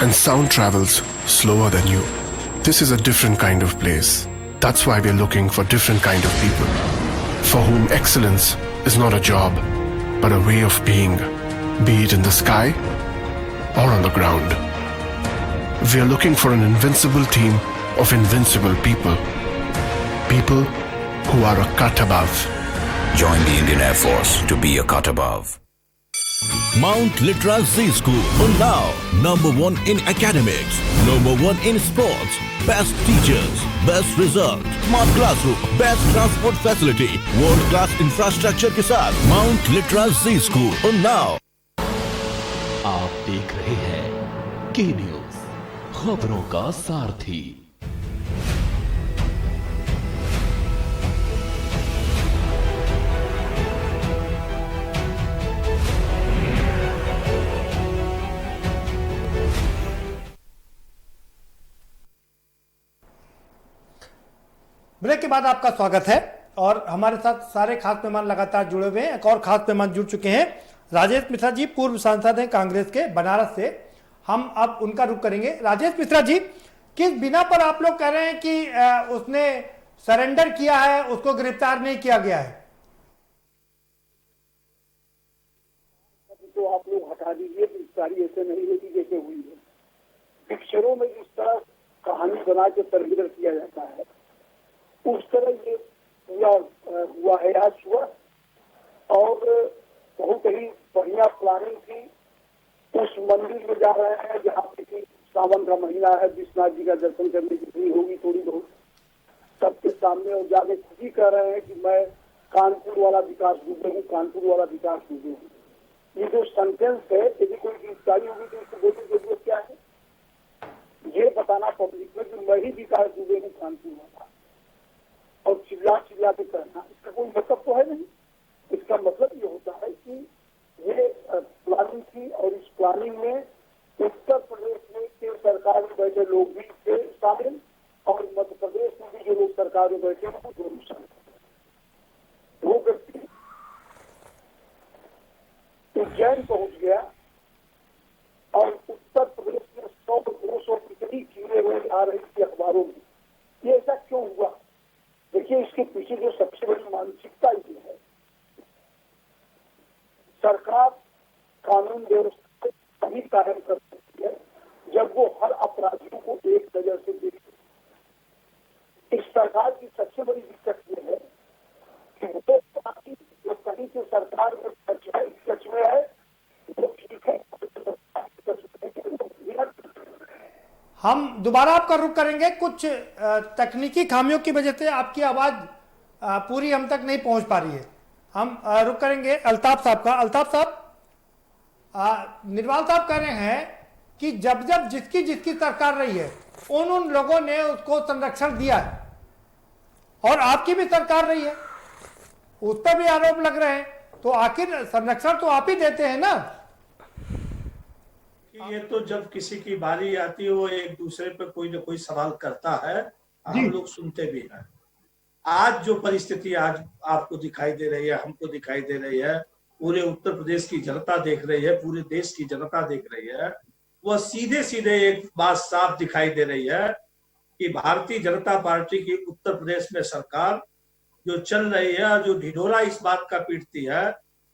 and sound travels slower than you. This is a different kind of place. That's why we're looking for different kind of people, for whom excellence is not a job, but a way of being, be it in the sky or on the ground. We're looking for an invincible team of invincible people. People who are a cut above. Join the Indian Air Force to be a cut above. Mount Litera Z School, Unnao, #1 in academics, #1 in sports, best teachers, best result, smart classroom, best transport facility, world class infrastructure के साथ Mount Litera Z School, Unnao। आप देख रहे हैं के न्यूज, खबरों का सारथी। ब्रेक के बाद आपका स्वागत है और हमारे साथ सारे खास मेहमान लगातार जुड़े हुए हैं। एक और खास मेहमान जुड़ चुके हैं, राजेश मिश्रा जी, पूर्व सांसद हैं कांग्रेस के बनारस से। हम अब उनका रुख करेंगे। राजेश मिश्रा जी, किस बिना पर आप लोग कह रहे हैं कि उसने सरेंडर किया है, उसको गिरफ्तार नहीं किया गया है? तो आप लोग हटा दीजिए, गिरफ्तारी ऐसे नहीं होती जैसे हुई है। पिक्चरों में जिस तरह कहानी बना के तरह किया जाता है, उस तरह ये पूरा हुआ है आज सुबह। और बहुत ही बढ़िया प्लानिंग थी। उस मंदिर में जा रहे हैं जहाँ पे सावन का महीना है, विश्वनाथ जी का दर्शन करने की फ्री होगी थोड़ी बहुत सबके सामने, और जाके खुद ही कह रहे हैं कि मैं कानपुर वाला विकास डूबे हूँ, कानपुर वाला विकास डूबे हूँ। ये जो सेंटेंस है, यदि कोई गिरफ्तारी होगी तो इसको बोलने की जरूरत क्या है? ये बताना पब्लिक में कि मैं ही विकास डूबे हूँ कानपुर वाला, और चिल्ला चिल्ला के कहना, इसका कोई मतलब तो है नहीं। इसका मतलब ये होता है कि ये प्लानिंग थी, और इस प्लानिंग में उत्तर प्रदेश में के सरकार में बैठे लोग भी थे शामिल, और मध्य प्रदेश में भी जो लोग सरकार में बैठे हैं वो दोनों शामिल। वो व्यक्ति उज्जैन पहुंच गया और उत्तर प्रदेश में 100-200 कितनी चीजें रोज आ रही थी अखबारों में। ये ऐसा क्यों हुआ? देखिए, इसके पीछे जो सबसे बड़ी मानसिकता ये है, सरकार कानून व्यवस्था तभी कायम कर सकती है जब वो हर अपराधियों को एक नजर से देखे। इस सरकार की सबसे बड़ी दिक्कत ये है कि वो पार्टी जो कहीं से सरकार में सच में है वो ठीक है। हम दोबारा आपका रुख करेंगे। कुछ तकनीकी खामियों की वजह से आपकी आवाज पूरी हम तक नहीं पहुंच पा रही है। हम रुख करेंगे अल्ताफ साहब का। अल्ताफ साहब, निर्वाल साहब कह रहे हैं कि जब जब जिसकी जिसकी सरकार रही है उन लोगों ने उसको संरक्षण दिया है, और आपकी भी सरकार रही है, उस पर भी आरोप लग रहे हैं, तो आखिर संरक्षण तो आप ही देते हैं ना? ये तो जब किसी की बारी आती है वो एक दूसरे पे कोई ना कोई सवाल करता है, हम लोग सुनते भी हैं। आज जो परिस्थिति आज आपको दिखाई दे रही है, हमको दिखाई दे रही है, पूरे उत्तर प्रदेश की जनता देख रही है, पूरे देश की जनता देख रही है, वह सीधे सीधे एक बात साफ दिखाई दे रही है कि भारतीय जनता पार्टी की उत्तर प्रदेश में सरकार जो चल रही है, जो ढिढोरा इस बात का पीटती है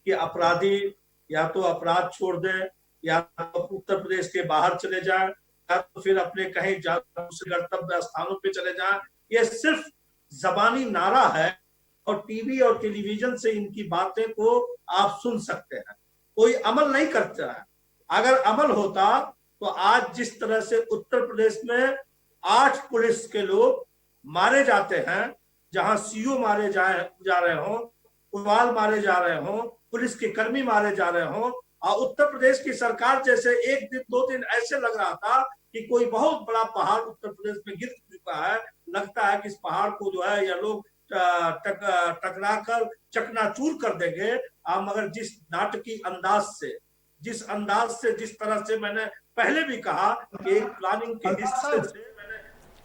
कि अपराधी या तो अपराध छोड़ दें, या तो उत्तर प्रदेश के बाहर चले जाएं, या तो फिर अपने कहीं दूसरे गंतव्य स्थानों पे चले जाएं। ये सिर्फ जबानी नारा है, और टीवी और टेलीविजन से इनकी बातें को आप सुन सकते हैं, कोई अमल नहीं करता है। अगर अमल होता तो आज जिस तरह से उत्तर प्रदेश में 8 पुलिस के लोग मारे जाते हैं, जहां सीओ मारे जा रहे हों, कोतवाल मारे जा रहे हों, पुलिस के कर्मी मारे जा रहे हों, और उत्तर प्रदेश की सरकार जैसे एक दिन 2 दिन ऐसे लग रहा था कि कोई बहुत बड़ा पहाड़ उत्तर प्रदेश में गिर चुका है, लगता है कि इस पहाड़ को जो है ये लोग टकरा कर चकनाचूर कर देंगे। मगर जिस नाटकीय अंदाज से, जिस तरह से मैंने पहले भी कहा कि एक प्लानिंग के हिस्से से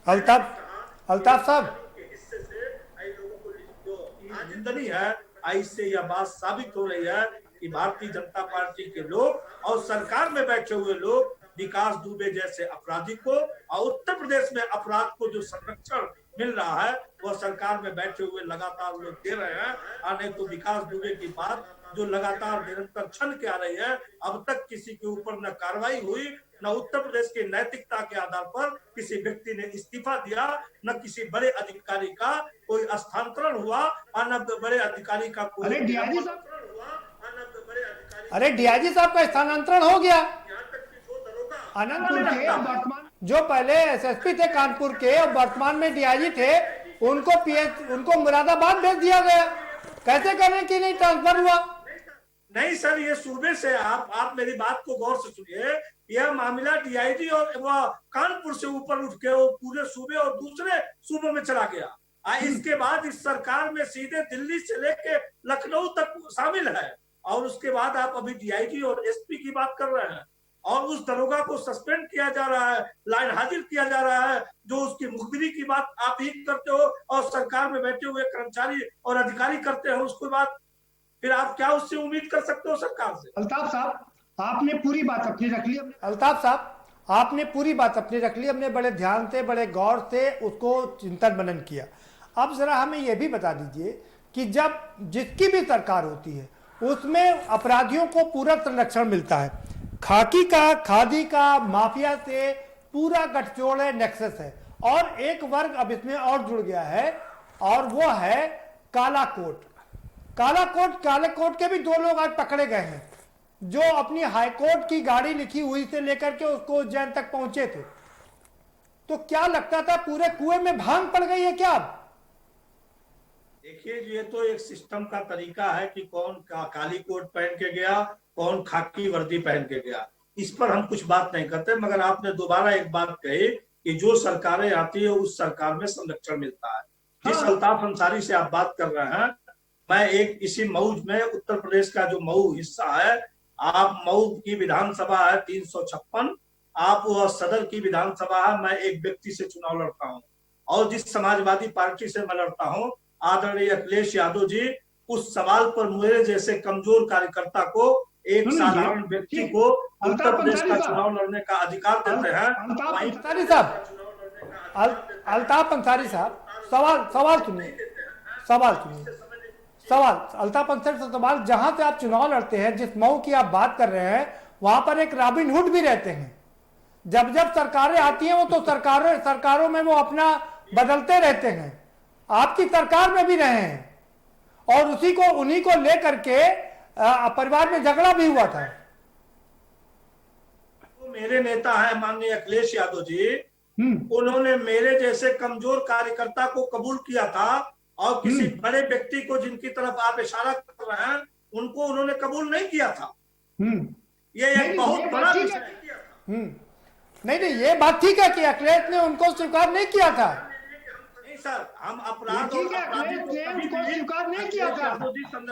अल्ताफ साहब हिस्से से लोगों को जो निंदनीय है, इससे यह बात साबित हो रही है कि भारतीय जनता पार्टी के लोग और सरकार में बैठे हुए लोग विकास दुबे जैसे अपराधी को और उत्तर प्रदेश में अपराध को जो संरक्षण मिल रहा है वह सरकार में बैठे हुए लगातार लोग दे रहे हैं। आने तो विकास दुबे की बात जो लगातार निरंतर छन के आ रही है, अब तक किसी के ऊपर न कार्रवाई हुई, न उत्तर प्रदेश की नैतिकता के आधार पर किसी व्यक्ति ने इस्तीफा दिया, न किसी बड़े अधिकारी का कोई स्थानांतरण हुआ, और न बड़े अधिकारी का कोई अरे डीआईजी साहब का स्थानांतरण हो गया। जो पहले एसएसपी थे कानपुर के और वर्तमान में डीआईजी थे, उनको मुरादाबाद भेज दिया गया। कैसे करें कि नहीं ट्रांसफर हुआ? नहीं सर, ये सूबे से आप मेरी बात को गौर से सुनिए। यह मामला डीआईजी और वह कानपुर से ऊपर उठ के वो पूरे सूबे और दूसरे सूबों में चला गया। इसके बाद इस सरकार में सीधे दिल्ली से लेके लखनऊ तक शामिल है, और उसके बाद आप अभी डीआईजी और एसपी की बात कर रहे हैं। और उस दरोगा को सस्पेंड किया जा रहा है, लाइन हाजिर किया जा रहा है, जो उसकी मुखबिरी की बात आप ही करते हो और सरकार में बैठे हुए कर्मचारी और अधिकारी करते हो, उसके बाद फिर आप क्या उससे उम्मीद कर सकते हो सरकार से? अल्ताफ साहब, आपने पूरी बात अपनी रख ली। अल्ताफ साहब, आपने पूरी बात अपनी रख ली, हमने बड़े ध्यान से, बड़े गौर से उसको चिंतन मनन किया। अब जरा हमें यह भी बता दीजिए कि जब जिसकी भी सरकार होती है उसमें अपराधियों को पूरा संरक्षण मिलता है, खाकी का, खादी का, माफिया से पूरा गठजोड़ है, नेक्सस है, और एक वर्ग अब इसमें और जुड़ गया है और वो है काला कोट। काला कोट, काले कोट के भी 2 लोग आज पकड़े गए हैं जो अपनी हाईकोर्ट की गाड़ी लिखी हुई से लेकर के उसको उज्जैन तक पहुंचे थे। तो क्या लगता था पूरे कुएं में भांग पड़ गई है क्या? देखिए, ये तो एक सिस्टम का तरीका है कि कौन काली कोट पहन के गया, कौन खाकी वर्दी पहन के गया, इस पर हम कुछ बात नहीं करते। मगर आपने दोबारा एक बात कही कि जो सरकारें आती है उस सरकार में संरक्षण मिलता है। जिस अल्ताफ अंसारी से आप बात कर रहे हैं, मैं एक इसी मऊ में, उत्तर प्रदेश का जो मऊ हिस्सा है, आप मऊ की विधानसभा है 356, आप वह सदर की विधानसभा है, मैं एक व्यक्ति से चुनाव लड़ता हूं और जिस समाजवादी पार्टी से मैं लड़ता हूं, आदरणीय अखिलेश यादव जी उस सवाल पर मेरे जैसे कमजोर कार्यकर्ता को, एक साधारण व्यक्ति को उत्तर प्रदेश का चुनाव लड़ने का अधिकार देते हैं। अंसारी साहब, अल्ताफ अंसारी साहब, सवाल सुनिए, सवाल अल्ताफ अंसारी से सवाल, जहां से आप चुनाव लड़ते हैं, जिस मऊ की आप बात कर रहे हैं, वहां पर एक रॉबिन हुड भी रहते हैं। जब जब सरकारें आती हैं वो तो सरकारों में वो अपना बदलते रहते हैं। आपकी सरकार में भी रहे हैं और उन्हीं को लेकर के परिवार में झगड़ा भी हुआ था। तो मेरे नेता है माननीय अखिलेश यादव जी, उन्होंने मेरे जैसे कमजोर कार्यकर्ता को कबूल किया था और किसी बड़े व्यक्ति को, जिनकी तरफ आप इशारा कर रहे हैं, उनको उन्होंने कबूल नहीं किया था। ये एक बहुत बड़ा विषय है। नहीं, ये बात ठीक है कि अखिलेश ने उनको स्वीकार नहीं किया था। सर, हम अपराध उनको स्वीकार नहीं किया था,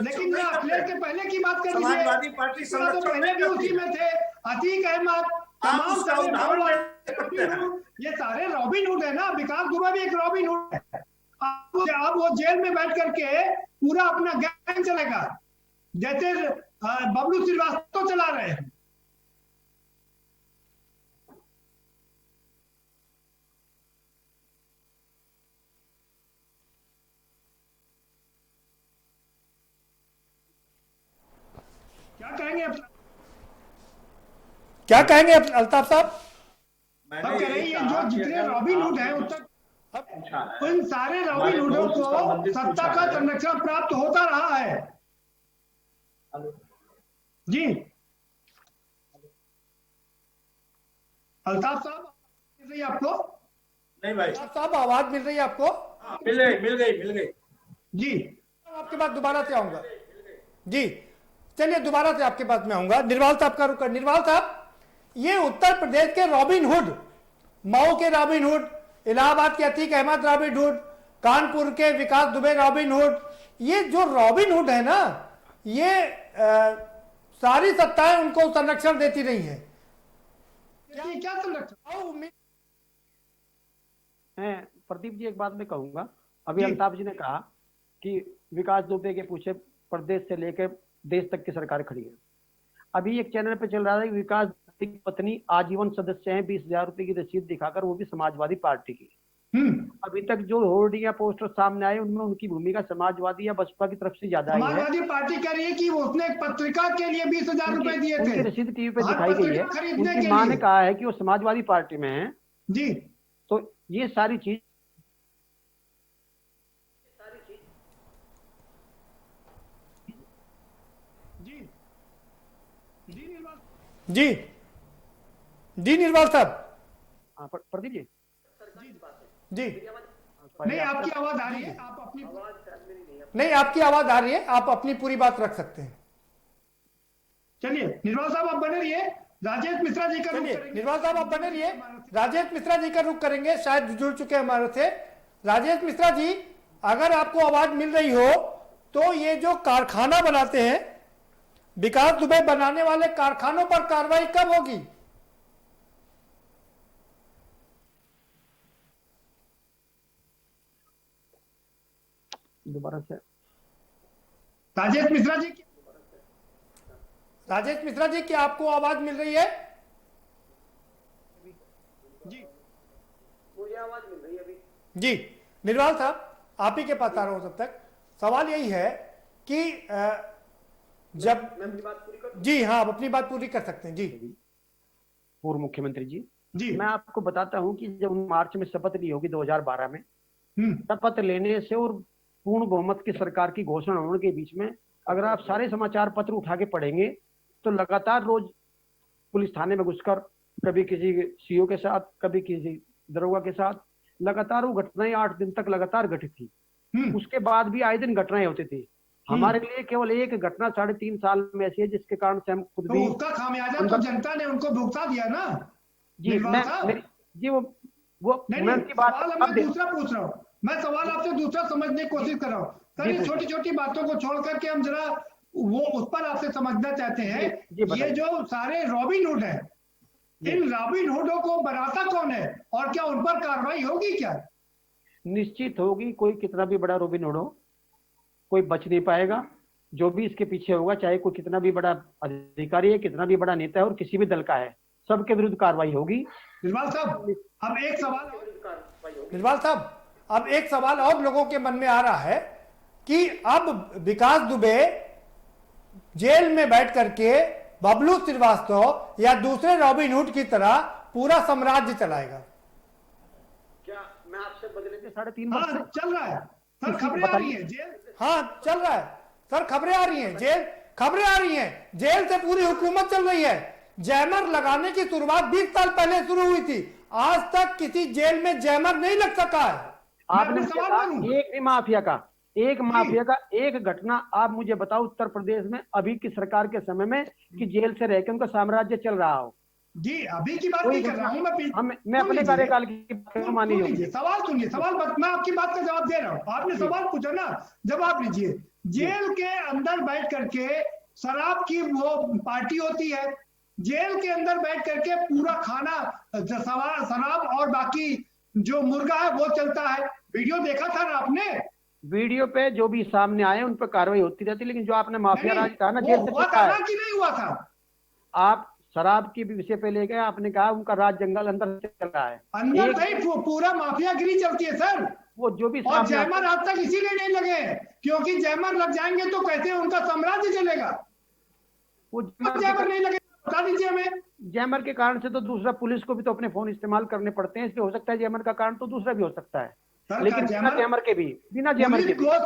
लेकिन मैं अखिलेश के पहले की बात कर लीजिए, समाजवादी पार्टी पहले भी उसी में थे, अतीक अहमद, तमाम सारे, ये सारे रॉबिन हुड है ना, विकास दुबे भी एक रॉबिन हुड है। अब वो जेल में बैठ करके पूरा अपना गैंग चलेगा, जैसे बबलू श्रीवास्तव चला रहे हैं। क्या कहेंगे अल्ताफ साहब? हम कह रहे हैं जो जितने रॉबिन हुड हैं उन सारे रॉबिन हुडों को सत्ता का संरक्षण प्राप्त होता रहा है। जी अल्ताफ साहब मिल रही है आपको? नहीं भाई साहब, आवाज मिल रही है आपको? मिल गई जी। आपके पास दोबारा से आऊंगा जी, चलिए दोबारा से आपके पास में आऊंगा। निर्वाल साहब का रुक कर। निर्वाल साहब, ये उत्तर प्रदेश के रॉबिन हुड, मऊ के रॉबिन हुड, इलाहाबाद के अतीक अहमद रॉबिन हुड, कानपुर के विकास दुबे रॉबिन हुड, ये जो रॉबिन हुड है ना, ये सारी सत्ताएं उनको संरक्षण देती रही हैं। क्या संरक्षण? प्रदीप जी, एक बात मैं कहूंगा, अभी अल्ताफ जी ने कहा कि विकास दुबे के पूछे प्रदेश से लेकर देश तक की सरकार खड़ी है। अभी एक चैनल पे चल रहा है, विकास की पत्नी आजीवन सदस्य हैं, 20,000 रुपए की रसीद दिखाकर, वो भी समाजवादी पार्टी की। अभी तक जो होर्डिंग या पोस्टर सामने आए उनमें उनकी भूमिका समाजवादी या बसपा की तरफ से ज्यादा है। समाजवादी पार्टी कह रही है कि उसने एक पत्रिका के लिए 20,000 रुपए दिए थे, उनकी रसीद टीवी पे दिखाई गई है। उनकी मां ने कहा है कि वो समाजवादी पार्टी में है जी। तो ये सारी चीज जी निर्वाल साहब। प्रदीप जी जी, नहीं आपकी आवाज आ रही है, आप अपनी नहीं आपकी आवाज आ रही है, आप अपनी पूरी बात रख सकते हैं। चलिए निर्वाल साहब आप बने रहिए, राजेश मिश्रा जी का निर्वाल साहब आप बने रहिए, राजेश मिश्रा जी का रुख करेंगे, शायद जुड़ चुके हैं हमारे से। राजेश मिश्रा जी, अगर आपको आवाज मिल रही हो तो ये जो कारखाना बनाते हैं, विकास दुबे बनाने वाले कारखानों पर कार्रवाई कब होगी? दोबारा से राजेश मिश्रा जी, राजेश मिश्रा जी, क्या आपको आवाज मिल रही है? जी मुझे आवाज मिल रही है अभी। जी निर्वाल साहब, आप ही के पास आ रहा हूं। तब तक सवाल यही है कि जब मैं अपनी बात पूरी कर, जी हाँ, आप अपनी बात पूरी कर सकते हैं। जी पूर्व मुख्यमंत्री जी, जी मैं आपको बताता हूं कि जब मार्च में शपथ ली होगी 2012 में, शपथ लेने से और पूर्ण बहुमत की सरकार की घोषणा होने के बीच में अगर आप सारे समाचार पत्र उठा के पढ़ेंगे तो लगातार रोज पुलिस थाने में घुसकर कभी किसी सीओ के साथ, कभी किसी दरोगा के साथ, लगातार वो घटनाएं 8 दिन तक लगातार घटित थी। उसके बाद भी आए दिन घटनाएं होती थी। हमारे लिए केवल एक घटना 3.5 साल में ऐसी है जिसके कारण से हम खुद तो भी उसका खामियाजा तो जनता ने उनको भुगता दिया ना। जी जी वो नहीं, की बात सवाल मैं दूसरा पूछ रहा हूँ। मैं सवाल आपसे दूसरा समझने की कोशिश कर रहा हूँ। सर, छोटी छोटी बातों को छोड़ करके हम जरा वो उस पर आपसे समझना चाहते हैं। ये जो सारे रॉबिन हुड है, इन रॉबिन हुडों को बनाता कौन है और क्या उन पर कार्रवाई होगी? क्या निश्चित होगी। कोई कितना भी बड़ा रॉबिन हुड हो, कोई बच नहीं पाएगा। जो भी इसके पीछे होगा, चाहे कोई कितना भी बड़ा अधिकारी है, कितना भी बड़ा नेता है और किसी भी दल का है, सबके विरुद्ध कार्रवाई होगी। निर्वाल साहब, अब एक सवाल निर्वाल साहब, अब एक सवाल और लोगों के मन में आ रहा है कि अब विकास दुबे जेल में बैठ करके बबलू श्रीवास्तव या दूसरे रॉबिन हुड की तरह पूरा साम्राज्य चलाएगा। क्या मैं आपसे बदले के 3.5 वर्ष से चल रहा है सर? खबरें आ रही हैं जेल, हाँ चल रहा है सर, खबरें आ रही हैं जेल, खबरें आ रही हैं जेल से पूरी हुकूमत चल रही है। जैमर लगाने की शुरुआत 20 साल पहले शुरू हुई थी, आज तक किसी जेल में जैमर नहीं लग सका है। आपने एक भी माफिया का एक घटना आप मुझे बताओ उत्तर प्रदेश में अभी की सरकार के समय में कि जेल से रहकर उनका साम्राज्य चल रहा हो। जी अभी की बात नहीं कर रहा हूँ मैं अपने कार्यकाल की मानी होगी। सवाल सुनिए, मैं आपकी बात का जवाब दे रहा हूँ। आपने सवाल पूछा ना, जवाब लीजिए। जेल के अंदर बैठ करके शराब की वो पार्टी होती है, जेल के अंदर बैठ करके पूरा खाना शराब और बाकी जो मुर्गा है वो चलता है। वीडियो देखा था ना आपने? वीडियो पे जो भी सामने आए उन पर कार्रवाई होती रहती, लेकिन जो आपने माफिया राज कहा ना, जेल से हुआ था ना कि नहीं हुआ था? आप शराब के विषय पे ले गए, आपने कहा उनका राज जंगल अंदर चल रहा है, अंदर नहीं पूरा माफियागिरी चलती है सर। वो जो भी और जैमर आज तक इसीलिए नहीं लगे क्योंकि जैमर लग जाएंगे तो कैसे उनका साम्राज्य चलेगा। वो जैमर नहीं लगे, बता दीजिए हमें। जैमर के कारण से तो दूसरा पुलिस को भी तो अपने फोन इस्तेमाल करने पड़ते हैं, इसलिए हो सकता है जैमर का कारण तो दूसरा भी हो सकता है, लेकिन बिना जैमर के भी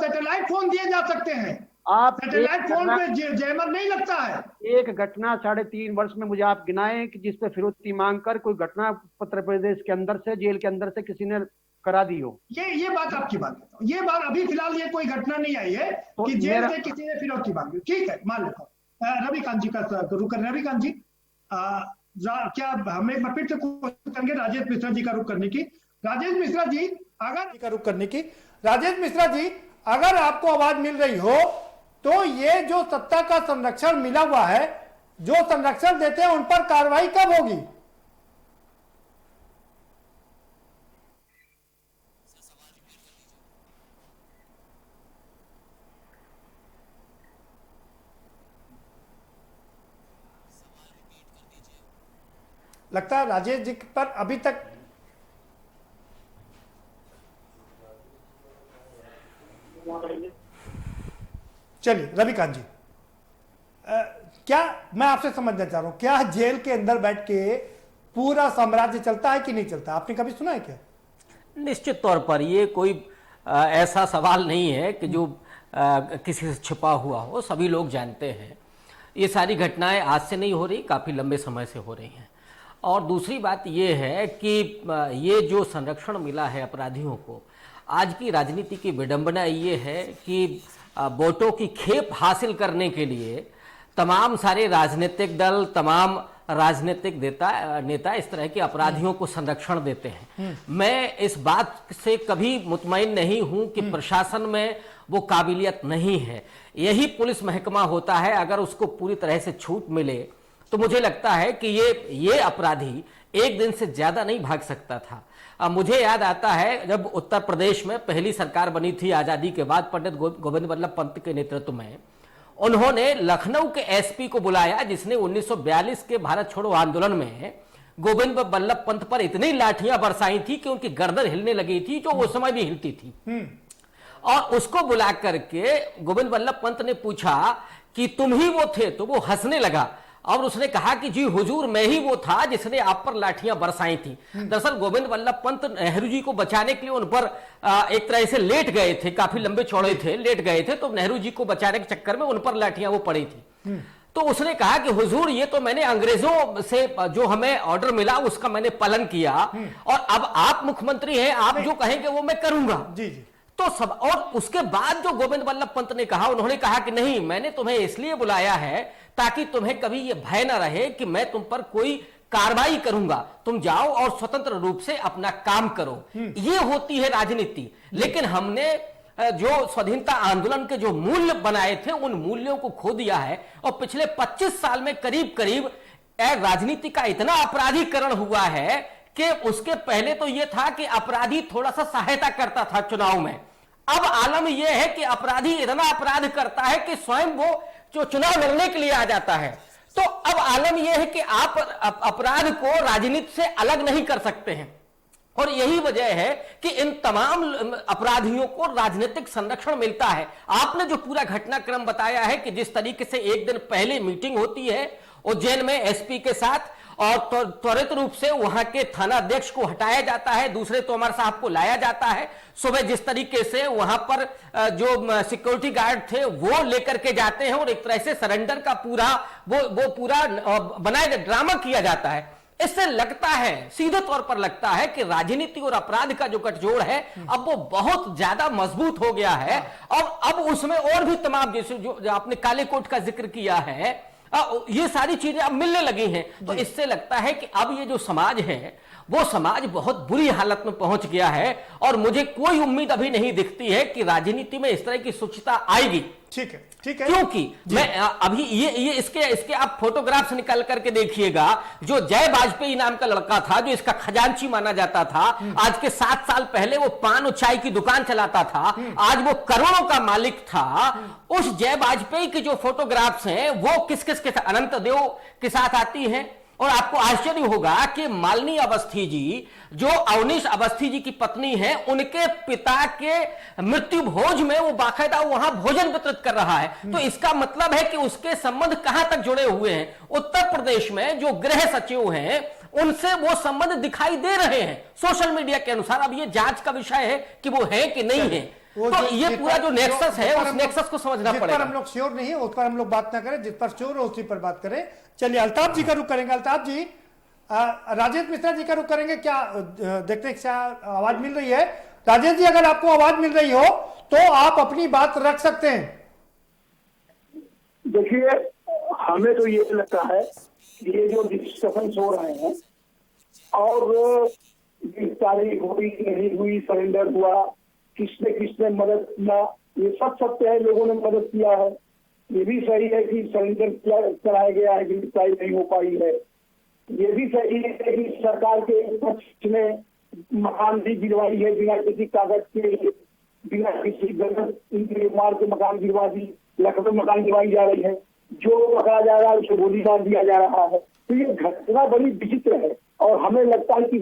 सैटेलाइट फोन दिए जा सकते हैं। आप सैटेलाइट फोन पे जैमर नहीं लगता है। एक घटना 3.5 वर्ष में मुझे आप गिनाएं कि जिसपे फिरौती मांग कर कोई घटना उत्तर प्रदेश के अंदर से, जेल के अंदर से किसी ने करा दी हो। ये बात आपकी बात, ये बात अभी फिलहाल ये कोई घटना नहीं आई है तो कि जेल से किसी ने फिरौती मांगी। ठीक है, मान लेता हूँ। रविकांत जी का रुक करना। रविकांत जी, क्या हम एक बार फिर से कोशिश करेंगे राजेश मिश्रा जी का रुख करने की? राजेश मिश्रा जी अगर आपको आवाज मिल रही हो तो ये जो सत्ता का संरक्षण मिला हुआ है, जो संरक्षण देते हैं उन पर कार्रवाई कब होगी? लगता है राजेश जी पर अभी तक चलिए रविकांत जी, क्या मैं आपसे समझना चाह रहा हूं, क्या जेल के अंदर बैठ के पूरा साम्राज्य चलता है कि नहीं चलता? आपने कभी सुना है क्या? निश्चित तौर पर ये कोई ऐसा सवाल नहीं है कि जो किसी से छिपा हुआ हो, सभी लोग जानते हैं। ये सारी घटनाएं आज से नहीं हो रही, काफ़ी लंबे समय से हो रही हैं। और दूसरी बात ये है कि ये जो संरक्षण मिला है अपराधियों को, आज की राजनीति की विडंबना ये है कि वोटों की खेप हासिल करने के लिए तमाम सारे राजनीतिक दल, तमाम राजनीतिक नेता इस तरह के अपराधियों को संरक्षण देते हैं। मैं इस बात से कभी मुतमईन नहीं हूं कि प्रशासन में वो काबिलियत नहीं है। यही पुलिस महकमा होता है, अगर उसको पूरी तरह से छूट मिले तो मुझे लगता है कि ये अपराधी एक दिन से ज्यादा नहीं भाग सकता था। मुझे याद आता है जब उत्तर प्रदेश में पहली सरकार बनी थी आजादी के बाद, पंडित गोविंद बल्लभ पंत के नेतृत्व में, उन्होंने लखनऊ के एसपी को बुलाया जिसने 1942 के भारत छोड़ो आंदोलन में गोविंद बल्लभ पंत पर इतनी लाठियां बरसाई थी कि उनकी गर्दन हिलने लगी थी, जो उस समय भी हिलती थी। और उसको बुला करके गोविंद बल्लभ पंत ने पूछा कि तुम ही वो थे, तो वो हंसने लगा और उसने कहा कि जी हुजूर, मैं ही वो था जिसने आप पर लाठियां बरसाई थी। दरअसल गोविंद बल्लभ पंत नेहरू जी को बचाने के लिए उन पर एक तरह से लेट गए थे, काफी लंबे चौड़े थे, लेट गए थे, तो नेहरू जी को बचाने के चक्कर में उन पर लाठियां वो पड़ी थी। तो उसने कहा कि हुजूर, ये तो मैंने अंग्रेजों से जो हमें ऑर्डर मिला उसका मैंने पालन किया, और अब आप मुख्यमंत्री हैं, आप जो कहेंगे वो मैं करूंगा। जी जी। तो सब, और उसके बाद जो गोविंद बल्लभ पंत ने कहा, उन्होंने कहा कि नहीं, मैंने तुम्हें इसलिए बुलाया है ताकि तुम्हें कभी ये भय ना रहे कि मैं तुम पर कोई कार्रवाई करूंगा, तुम जाओ और स्वतंत्र रूप से अपना काम करो। ये होती है राजनीति। लेकिन हमने जो स्वाधीनता आंदोलन के जो मूल्य बनाए थे, उन मूल्यों को खो दिया है, और पिछले 25 साल में करीब करीब राजनीति का इतना अपराधीकरण हुआ है कि उसके पहले तो यह था कि अपराधी थोड़ा सा सहायता करता था चुनाव में, अब आलम यह है कि अपराधी इतना अपराध करता है कि स्वयं वो जो चुनाव लड़ने के लिए आ जाता है। तो अब आलम यह है कि आप अपराध को राजनीति से अलग नहीं कर सकते हैं, और यही वजह है कि इन तमाम अपराधियों को राजनीतिक संरक्षण मिलता है। आपने जो पूरा घटनाक्रम बताया है कि जिस तरीके से एक दिन पहले मीटिंग होती है उज्जैन में एसपी के साथ, और त्वरित रूप से वहां के थाना अध्यक्ष को हटाया जाता है, दूसरे तोमर साहब को लाया जाता है, सुबह जिस तरीके से वहां पर जो सिक्योरिटी गार्ड थे वो लेकर के जाते हैं, और एक तरह से सरेंडर का पूरा वो पूरा बनाया ड्रामा किया जाता है। इससे लगता है, सीधे तौर पर लगता है कि राजनीति और अपराध का जो गठजोड़ है अब वो बहुत ज्यादा मजबूत हो गया है, और अब उसमें और भी तमाम, जैसे जो आपने काले कोट का जिक्र किया है, ये सारी चीजें अब मिलने लगी हैं। तो इससे लगता है कि अब ये जो समाज है वो समाज बहुत बुरी हालत में पहुंच गया है, और मुझे कोई उम्मीद अभी नहीं दिखती है कि राजनीति में इस तरह की शुचिता आएगी। ठीक है, ठीक है। क्योंकि मैं अभी ये इसके आप फोटोग्राफ्स निकाल करके देखिएगा, जो जय वाजपेयी नाम का लड़का था, जो इसका खजांची माना जाता था, आज के 7 साल पहले वो पान और चाय की दुकान चलाता था, आज वो करोड़ों का मालिक था। उस जय वाजपेयी की जो फोटोग्राफ्स हैं वो किस किस के साथ, अनंत देव के साथ आती हैं, और आपको आश्चर्य होगा कि मालिनी अवस्थी जी, जो अवनीश अवस्थी जी की पत्नी है, उनके पिता के मृत्यु भोज में वो बाकायदा वहां भोजन वितरित कर रहा है। तो इसका मतलब है कि उसके संबंध कहां तक जुड़े हुए हैं। उत्तर प्रदेश में जो गृह सचिव हैं उनसे वो संबंध दिखाई दे रहे हैं सोशल मीडिया के अनुसार। अब ये जांच का विषय है कि वो है कि नहीं है। तो ये पूरा जो नेक्सस है उस नेक्सस को समझना पड़ेगा। जिस पर हम लोग श्योर नहीं है उस पर हम लोग बात ना करें, जिस पर श्योर है उसी पर बात करें। चलिए अल्ताफ जी का रुख करेंगे। अल्ताफ जी, राजेश मिश्रा जी का रुख करेंगे। क्या देखते हैं क्या आवाज मिल रही है? राजेश जी, अगर आपको आवाज मिल रही हो तो आप अपनी बात रख सकते हैं। देखिए, हमें तो ये लगता है कि ये जो डिस्कशन हो रहे हैं और गिरफ्तारी हुई नहीं हुई, सरेंडर हुआ, किसने मदद किया, ये सब सत्य है। लोगों ने मदद किया है, ये भी सही है कि सरेंडर कराया गया है, गिरफ्तारी नहीं हो पाई है। ये भी सही है कि सरकार के पक्ष ने मकान भी गिरवाई है बिना किसी कागज के, बिना किसी मार के मकान गिरवा दी। लखनऊ मकान गिरवाई जा रही है, जो पकड़ा जा रहा है उसे गोली मार दिया जा रहा है। तो ये घटना बड़ी विचित्र है, और हमें लगता है कि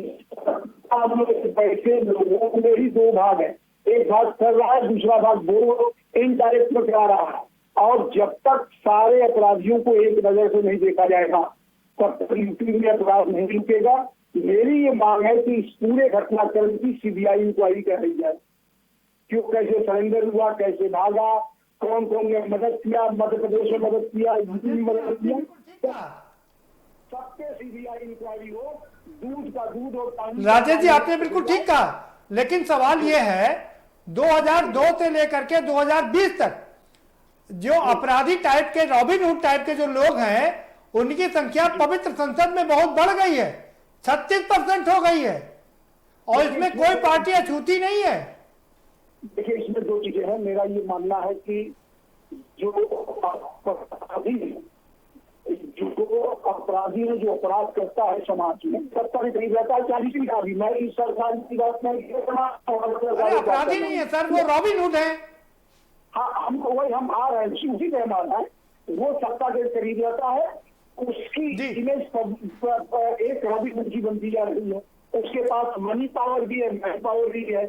बैठे लोगों में ही 2 भाग है। एक भाग कर रहा है, दूसरा भाग वो इनडायरेक्ट में करा रहा है। और जब तक सारे अपराधियों को एक नजर से नहीं देखा जाएगा तब तक यूपी में अपराध नहीं रुकेगा। मेरी ये मांग है कि इस पूरे घटनाक्रम की सीबीआई इंक्वायरी कराई जाए। क्यों, कैसे सरेंडर हुआ, कैसे भागा, कौन कौन ने मदद किया, मध्य प्रदेश में मदद किया, यूपी में मदद किया, सबके सीबीआई इंक्वायरी हो। दूध का दूध और पानी। राजेश जी, आपने बिल्कुल ठीक कहा, लेकिन सवाल यह है 2002 से लेकर के 2020 तक जो अपराधी टाइप के, रॉबिन हुड टाइप के जो लोग हैं, उनकी संख्या पवित्र संसद में बहुत बढ़ गई है, 36% हो गई है, और इसमें कोई पार्टी अछूती नहीं है। देखिए, इसमें 2 चीजें हैं। मेरा ये मानना है कि जो अपराधी जो अपराधी है, जो अपराध करता है समाज में, सत्ता में कहीं रहता है 40 का भी। मैं इस सरकार की बात नहीं कर रहा हूं। अपराधी नहीं है सर, वो रॉबिन हुड है। हाँ, हमको वही हम आ रहे हैं, उसी का मानना है। वो सत्ता के करीब रहता है, उसकी इमेज एक रॉबिन हुड की बनती जा रही है। उसके पास मनी पावर भी है, मैन पावर भी है।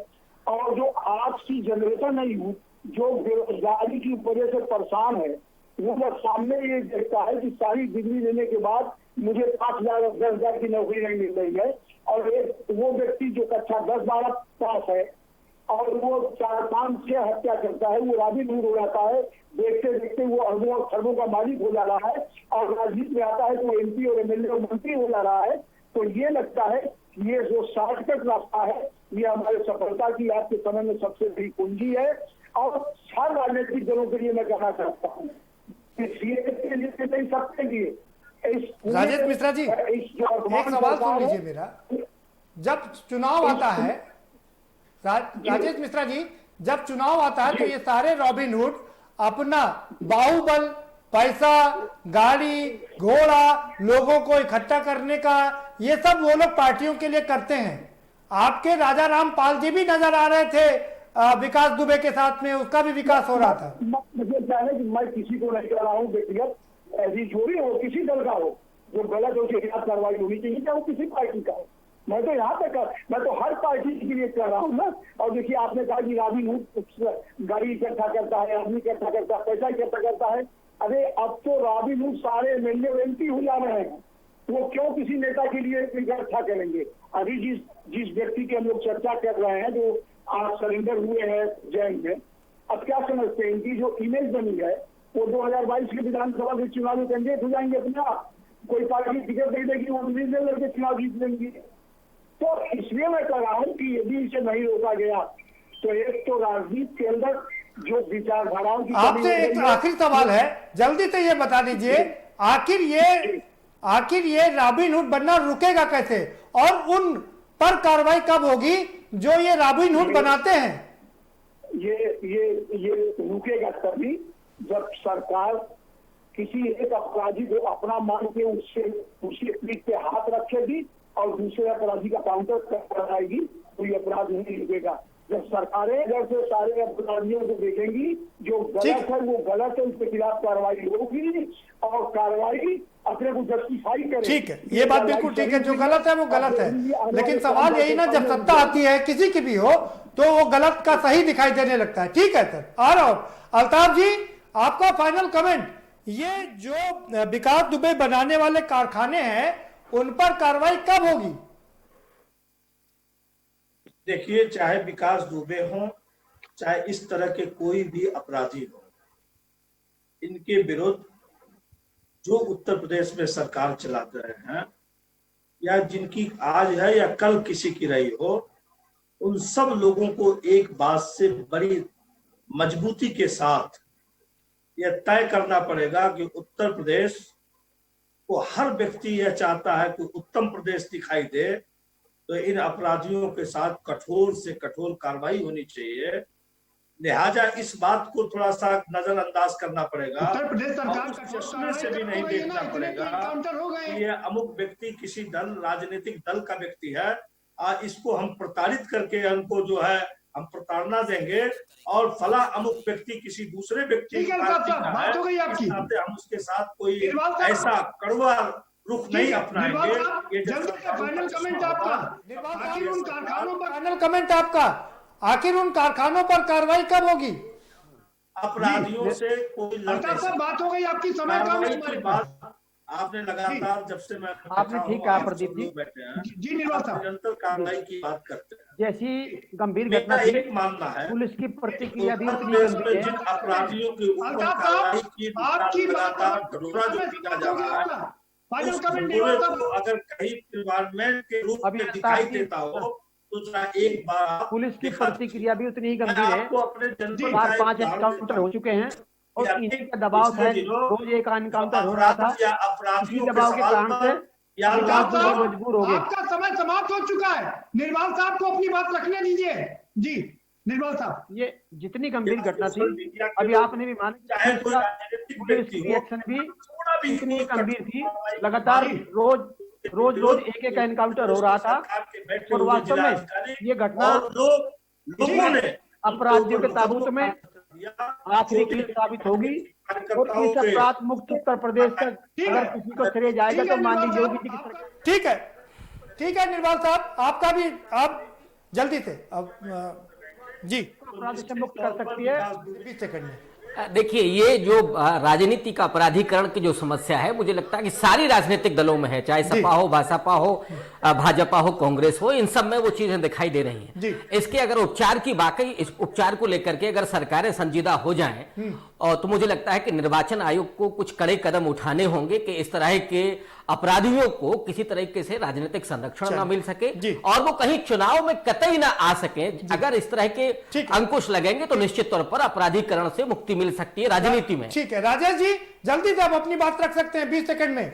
और जो आज की जनरेशन है यूथ, जो बेरोजगारी की वजह से परेशान है, वो लोग सामने ये देखता है कि सारी डिग्री लेने के बाद मुझे 5,000 10,000 की नौकरी नहीं मिल रही है। और एक वो व्यक्ति जो कक्षा 10-12 पास है और वो 4-5-6 हत्या करता है, वो रॉबिन हुड हो जाता है। देखते देखते वो अरबों और खरबों का मालिक हो जा रहा है और राजनीति में आता है तो MP और MLA और मंत्री हो जा रहा है। तो ये लगता है कि ये जो शॉर्टकट रास्ता है, ये हमारे सफलता की आज के समय में सबसे बड़ी कुंजी है। और हर राजनीतिक दलों के लिए मैं कहना चाहता हूँ, नहीं सकते लिए राजेश मिश्रा जी, एक सवाल सुन लीजिए मेरा। जब चुनाव आता है राजेश मिश्रा जी, जब चुनाव आता है तो ये सारे रॉबिन हुड अपना बाहुबल, पैसा, गाड़ी, घोड़ा, लोगों को इकट्ठा करने का, ये सब वो लोग पार्टियों के लिए करते हैं। आपके राजा राम पाल जी भी नजर आ रहे थे विकास दुबे के साथ में, उसका भी विकास हो रहा था। मुझे क्या है कि मैं किसी को नहीं कह रहा हूँ व्यक्तिगत, ऐसी चोरी हो किसी दल का हो, जो गलत हो उसके खिलाफ कार्रवाई होनी चाहिए, चाहे वो किसी पार्टी का हो। मैं तो यहाँ तक मैं तो हर पार्टी के लिए कह रहा हूँ ना। और देखिए, आपने कहा कि रॉबिन हुड गाड़ी इकट्ठा करता है, आदमी इकट्ठा करता है, पैसा इकट्ठा करता है। अरे अब तो रॉबिन हुड सारे MLA और MP हो जा रहे हैं, वो क्यों किसी नेता के लिए इकट्ठा करेंगे? अभी जिस व्यक्ति की हम लोग चर्चा कर रहे हैं, जो आज सरेंडर हुए हैं जेल में, अब क्या समझते हैं इनकी जो इमेज बनी है, वो 2022 के विधानसभा के चुनाव में कैंडिडेट हो जाएंगे अपने आप। कोई पार्टी टिकट नहीं देगी, वो निर्णय लड़के चुनाव जीत लेंगे। तो इसलिए मैं कह रहा हूँ कि यदि इसे नहीं रोका गया तो एक तो राजनीति के अंदर जो विचारधाराओं की, आपसे एक आखिरी सवाल है, जल्दी से ये बता दीजिए, आखिर ये रॉबिन हुड बनना रुकेगा कैसे, और उन पर कार्रवाई कब होगी जो ये रॉबिन हुड बनाते हैं? ये रुकेगा तभी जब सरकार किसी एक अपराधी को अपना मान के उसकी पीठ पे हाथ रखेगी और दूसरे अपराधी का काउंटर कराएगी, तो ये अपराध नहीं रुकेगा। जब सरकारें इधर से सारे अपराधियों को देखेंगी, जो गलत है वो गलत है, उसके खिलाफ कार्रवाई होगी और कार्रवाई अपने को जस्टिफाई करे। ठीक है, ये बात बिल्कुल ठीक है, जो गलत है वो गलत है। लेकिन सवाल यही ना, जब सत्ता आती है किसी की भी हो तो वो गलत का सही दिखाई देने लगता है। ठीक है सर, आ रहा हूं। अल्ताफ जी, आपका फाइनल कमेंट, ये जो विकास दुबे बनाने वाले कारखाने हैं उन पर कार्रवाई कब होगी? देखिए, चाहे विकास दुबे हो, चाहे इस तरह के कोई भी अपराधी हो, इनके विरुद्ध जो उत्तर प्रदेश में सरकार चलाते रहे हैं या जिनकी आज है या कल किसी की रही हो, उन सब लोगों को एक बात से बड़ी मजबूती के साथ यह तय करना पड़ेगा कि उत्तर प्रदेश को हर व्यक्ति यह चाहता है कि उत्तम प्रदेश दिखाई दे, तो इन अपराधियों के साथ कठोर से कठोर कार्रवाई होनी चाहिए। लिहाजा इस बात को थोड़ा सा नजरअंदाज करना पड़ेगा, उत्तर प्रदेश सरकार चश्मे से भी नहीं देखना पड़ेगा कि ये अमुक व्यक्ति किसी दल, राजनीतिक दल का व्यक्ति है, इसको हम प्रताड़ित करके हमको जो है हम प्रताड़ना देंगे और फला अमुक व्यक्ति किसी दूसरे व्यक्ति बात हो गई आपकी, हम उसके साथ कोई ऐसा कड़वा रुख नहीं अपनाएंगे। ये फाइनल कमेंट आपका, आखिर उन कारखानों पर, फाइनल कमेंट आपका, आखिर उन कारखानों पर कार्रवाई कब होगी? अपराधियों से कोई बात हो गई आपकी, समय कम। आपने लगातार जब से मैं आपने ठीक कहा प्रदीप जी, बैठे हैं जी निर्वाचन निरंतर कार्रवाई की बात करते हैं। जैसी गंभीर घटना एक मानना है, पुलिस की प्रतिक्रिया भी उतनी प्रदेश गंभीर में है। जिन अपराधियों के ऊपर कार्रवाई की लगातार धड़ोरा जो पीटा जा रहा है, उस धड़ोरे को अगर कहीं एनवायरमेंट के रूप में दिखाई देता हो तो एक बार पुलिस की प्रतिक्रिया भी उतनी ही गंभीर है। 4-5 एनकाउंटर हो चुके हैं और इन्हीं का दबाव है, रोज एक एनकाउंटर हो रहा था, इसी दबाव के कारण से मजबूर हो गए। आपका समय समाप्त हो चुका है, निर्वाल साहब को अपनी बात रखने दीजिए। जी निर्मल साहब, ये जितनी गंभीर घटना थी, अभी आपने भी माना, चाहे कोई राजनीतिक पुलिस व्यक्ति की हो, एक्शन भी थोड़ा भी इतनी कोई गंभीर थी, कार्रवाई लगातार रोज एक एक एनकाउंटर हो रहा था। सरकार के बैठे और हुए वास्तव में जिलाधिकारी ये घटना और लोगों ने अपराधियों के ताबूत में आखिरी के लिए साबित होगी। और इस अपराध मुक्त उत्तर प्रदेश का अगर किसी को श्रेय जाएगा तो मान लीजिए योगी जी की सरकार। ठीक है निर्मल साहब, आपका भी आप जल्दी से अब जी अपराध से मुक्त कर सकती है। 20 सेकंड में देखिए, ये जो राजनीति का अपराधीकरण की जो समस्या है, मुझे लगता है कि सारी राजनीतिक दलों में है, चाहे सपा हो, भाजपा हो, भाजपा हो, कांग्रेस हो, इन सब में वो चीजें दिखाई दे रही हैं। इसके अगर उपचार की वाकई इस उपचार को लेकर के अगर सरकारें संजीदा हो जाएं, और तो मुझे लगता है कि निर्वाचन आयोग को कुछ कड़े कदम उठाने होंगे कि इस तरह के अपराधियों को किसी तरीके से राजनीतिक संरक्षण ना मिल सके और वो कहीं चुनाव में कतई ना आ सके। अगर इस तरह के अंकुश लगेंगे तो निश्चित तौर पर अपराधीकरण से मुक्ति मिल सकती है राजनीति में। ठीक है राजेश जी, जल्दी से आप अपनी बात रख सकते हैं 20 सेकंड में।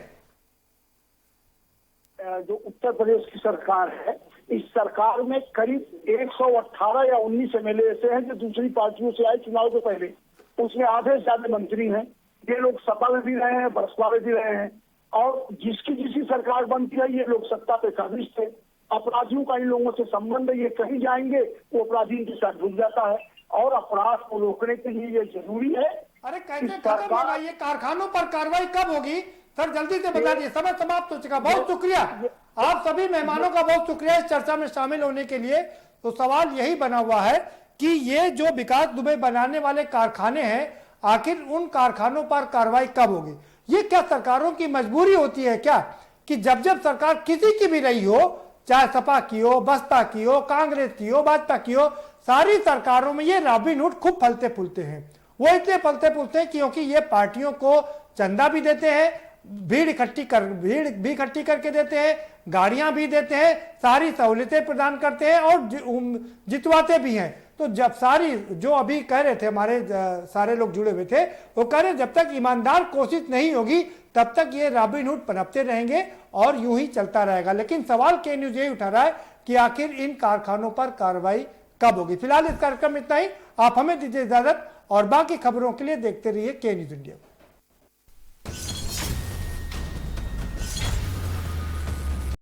जो उत्तर प्रदेश की सरकार है, इस सरकार में करीब 118 या 19 एमएलए ऐसे हैं जो दूसरी पार्टियों से आए चुनाव के पहले, उसमें आधे से ज्यादा मंत्री हैं। ये लोग सपा में भी रहे हैं, बसपा में भी रहे हैं, और जिसकी सरकार बनती है ये लोग सत्ता पे काबिज थे। अपराधियों का इन लोगों से संबंध है, ये कहीं जाएंगे वो अपराधियों के साथ जुड़ जाता है, और अपराध को रोकने के लिए ये जरूरी है। अरे कैसे खत्म होगा ये? कारखानों पर कार्रवाई कब होगी सर? जल्दी से बता दीजिए, समय समाप्त हो चुका। बहुत शुक्रिया आप सभी मेहमानों का, बहुत शुक्रिया इस चर्चा में शामिल होने के लिए। तो सवाल यही बना हुआ है कि ये जो विकास दुबे बनाने वाले कारखाने हैं, आखिर उन कारखानों पर कार्रवाई कब होगी? ये क्या सरकारों की मजबूरी होती है क्या कि जब जब सरकार किसी की भी रही हो, चाहे सपा की हो, बसपा की हो, कांग्रेस की हो, भाजपा की हो, सारी सरकारों में ये रॉबिनहुड खूब फलते फूलते हैं। वो इसलिए फलते फूलते हैं क्योंकि ये पार्टियों को चंदा भी देते हैं, भीड़ भी इकट्ठी करके देते हैं, गाड़ियां भी देते हैं, सारी सहूलियतें प्रदान करते हैं और जितवाते भी हैं। तो जब सारी जो अभी कह रहे थे हमारे सारे लोग जुड़े हुए थे, वो कह रहे जब तक ईमानदार कोशिश नहीं होगी तब तक ये रॉबिनहुड पनपते रहेंगे और यूं ही चलता रहेगा। लेकिन सवाल के न्यूज यही उठा रहा है कि आखिर इन कारखानों पर कार्रवाई कब होगी। फिलहाल इस कार्यक्रम में इतना ही। आप हमें दीजिए इजाजत और बाकी खबरों के लिए देखते रहिए के न्यूज इंडिया।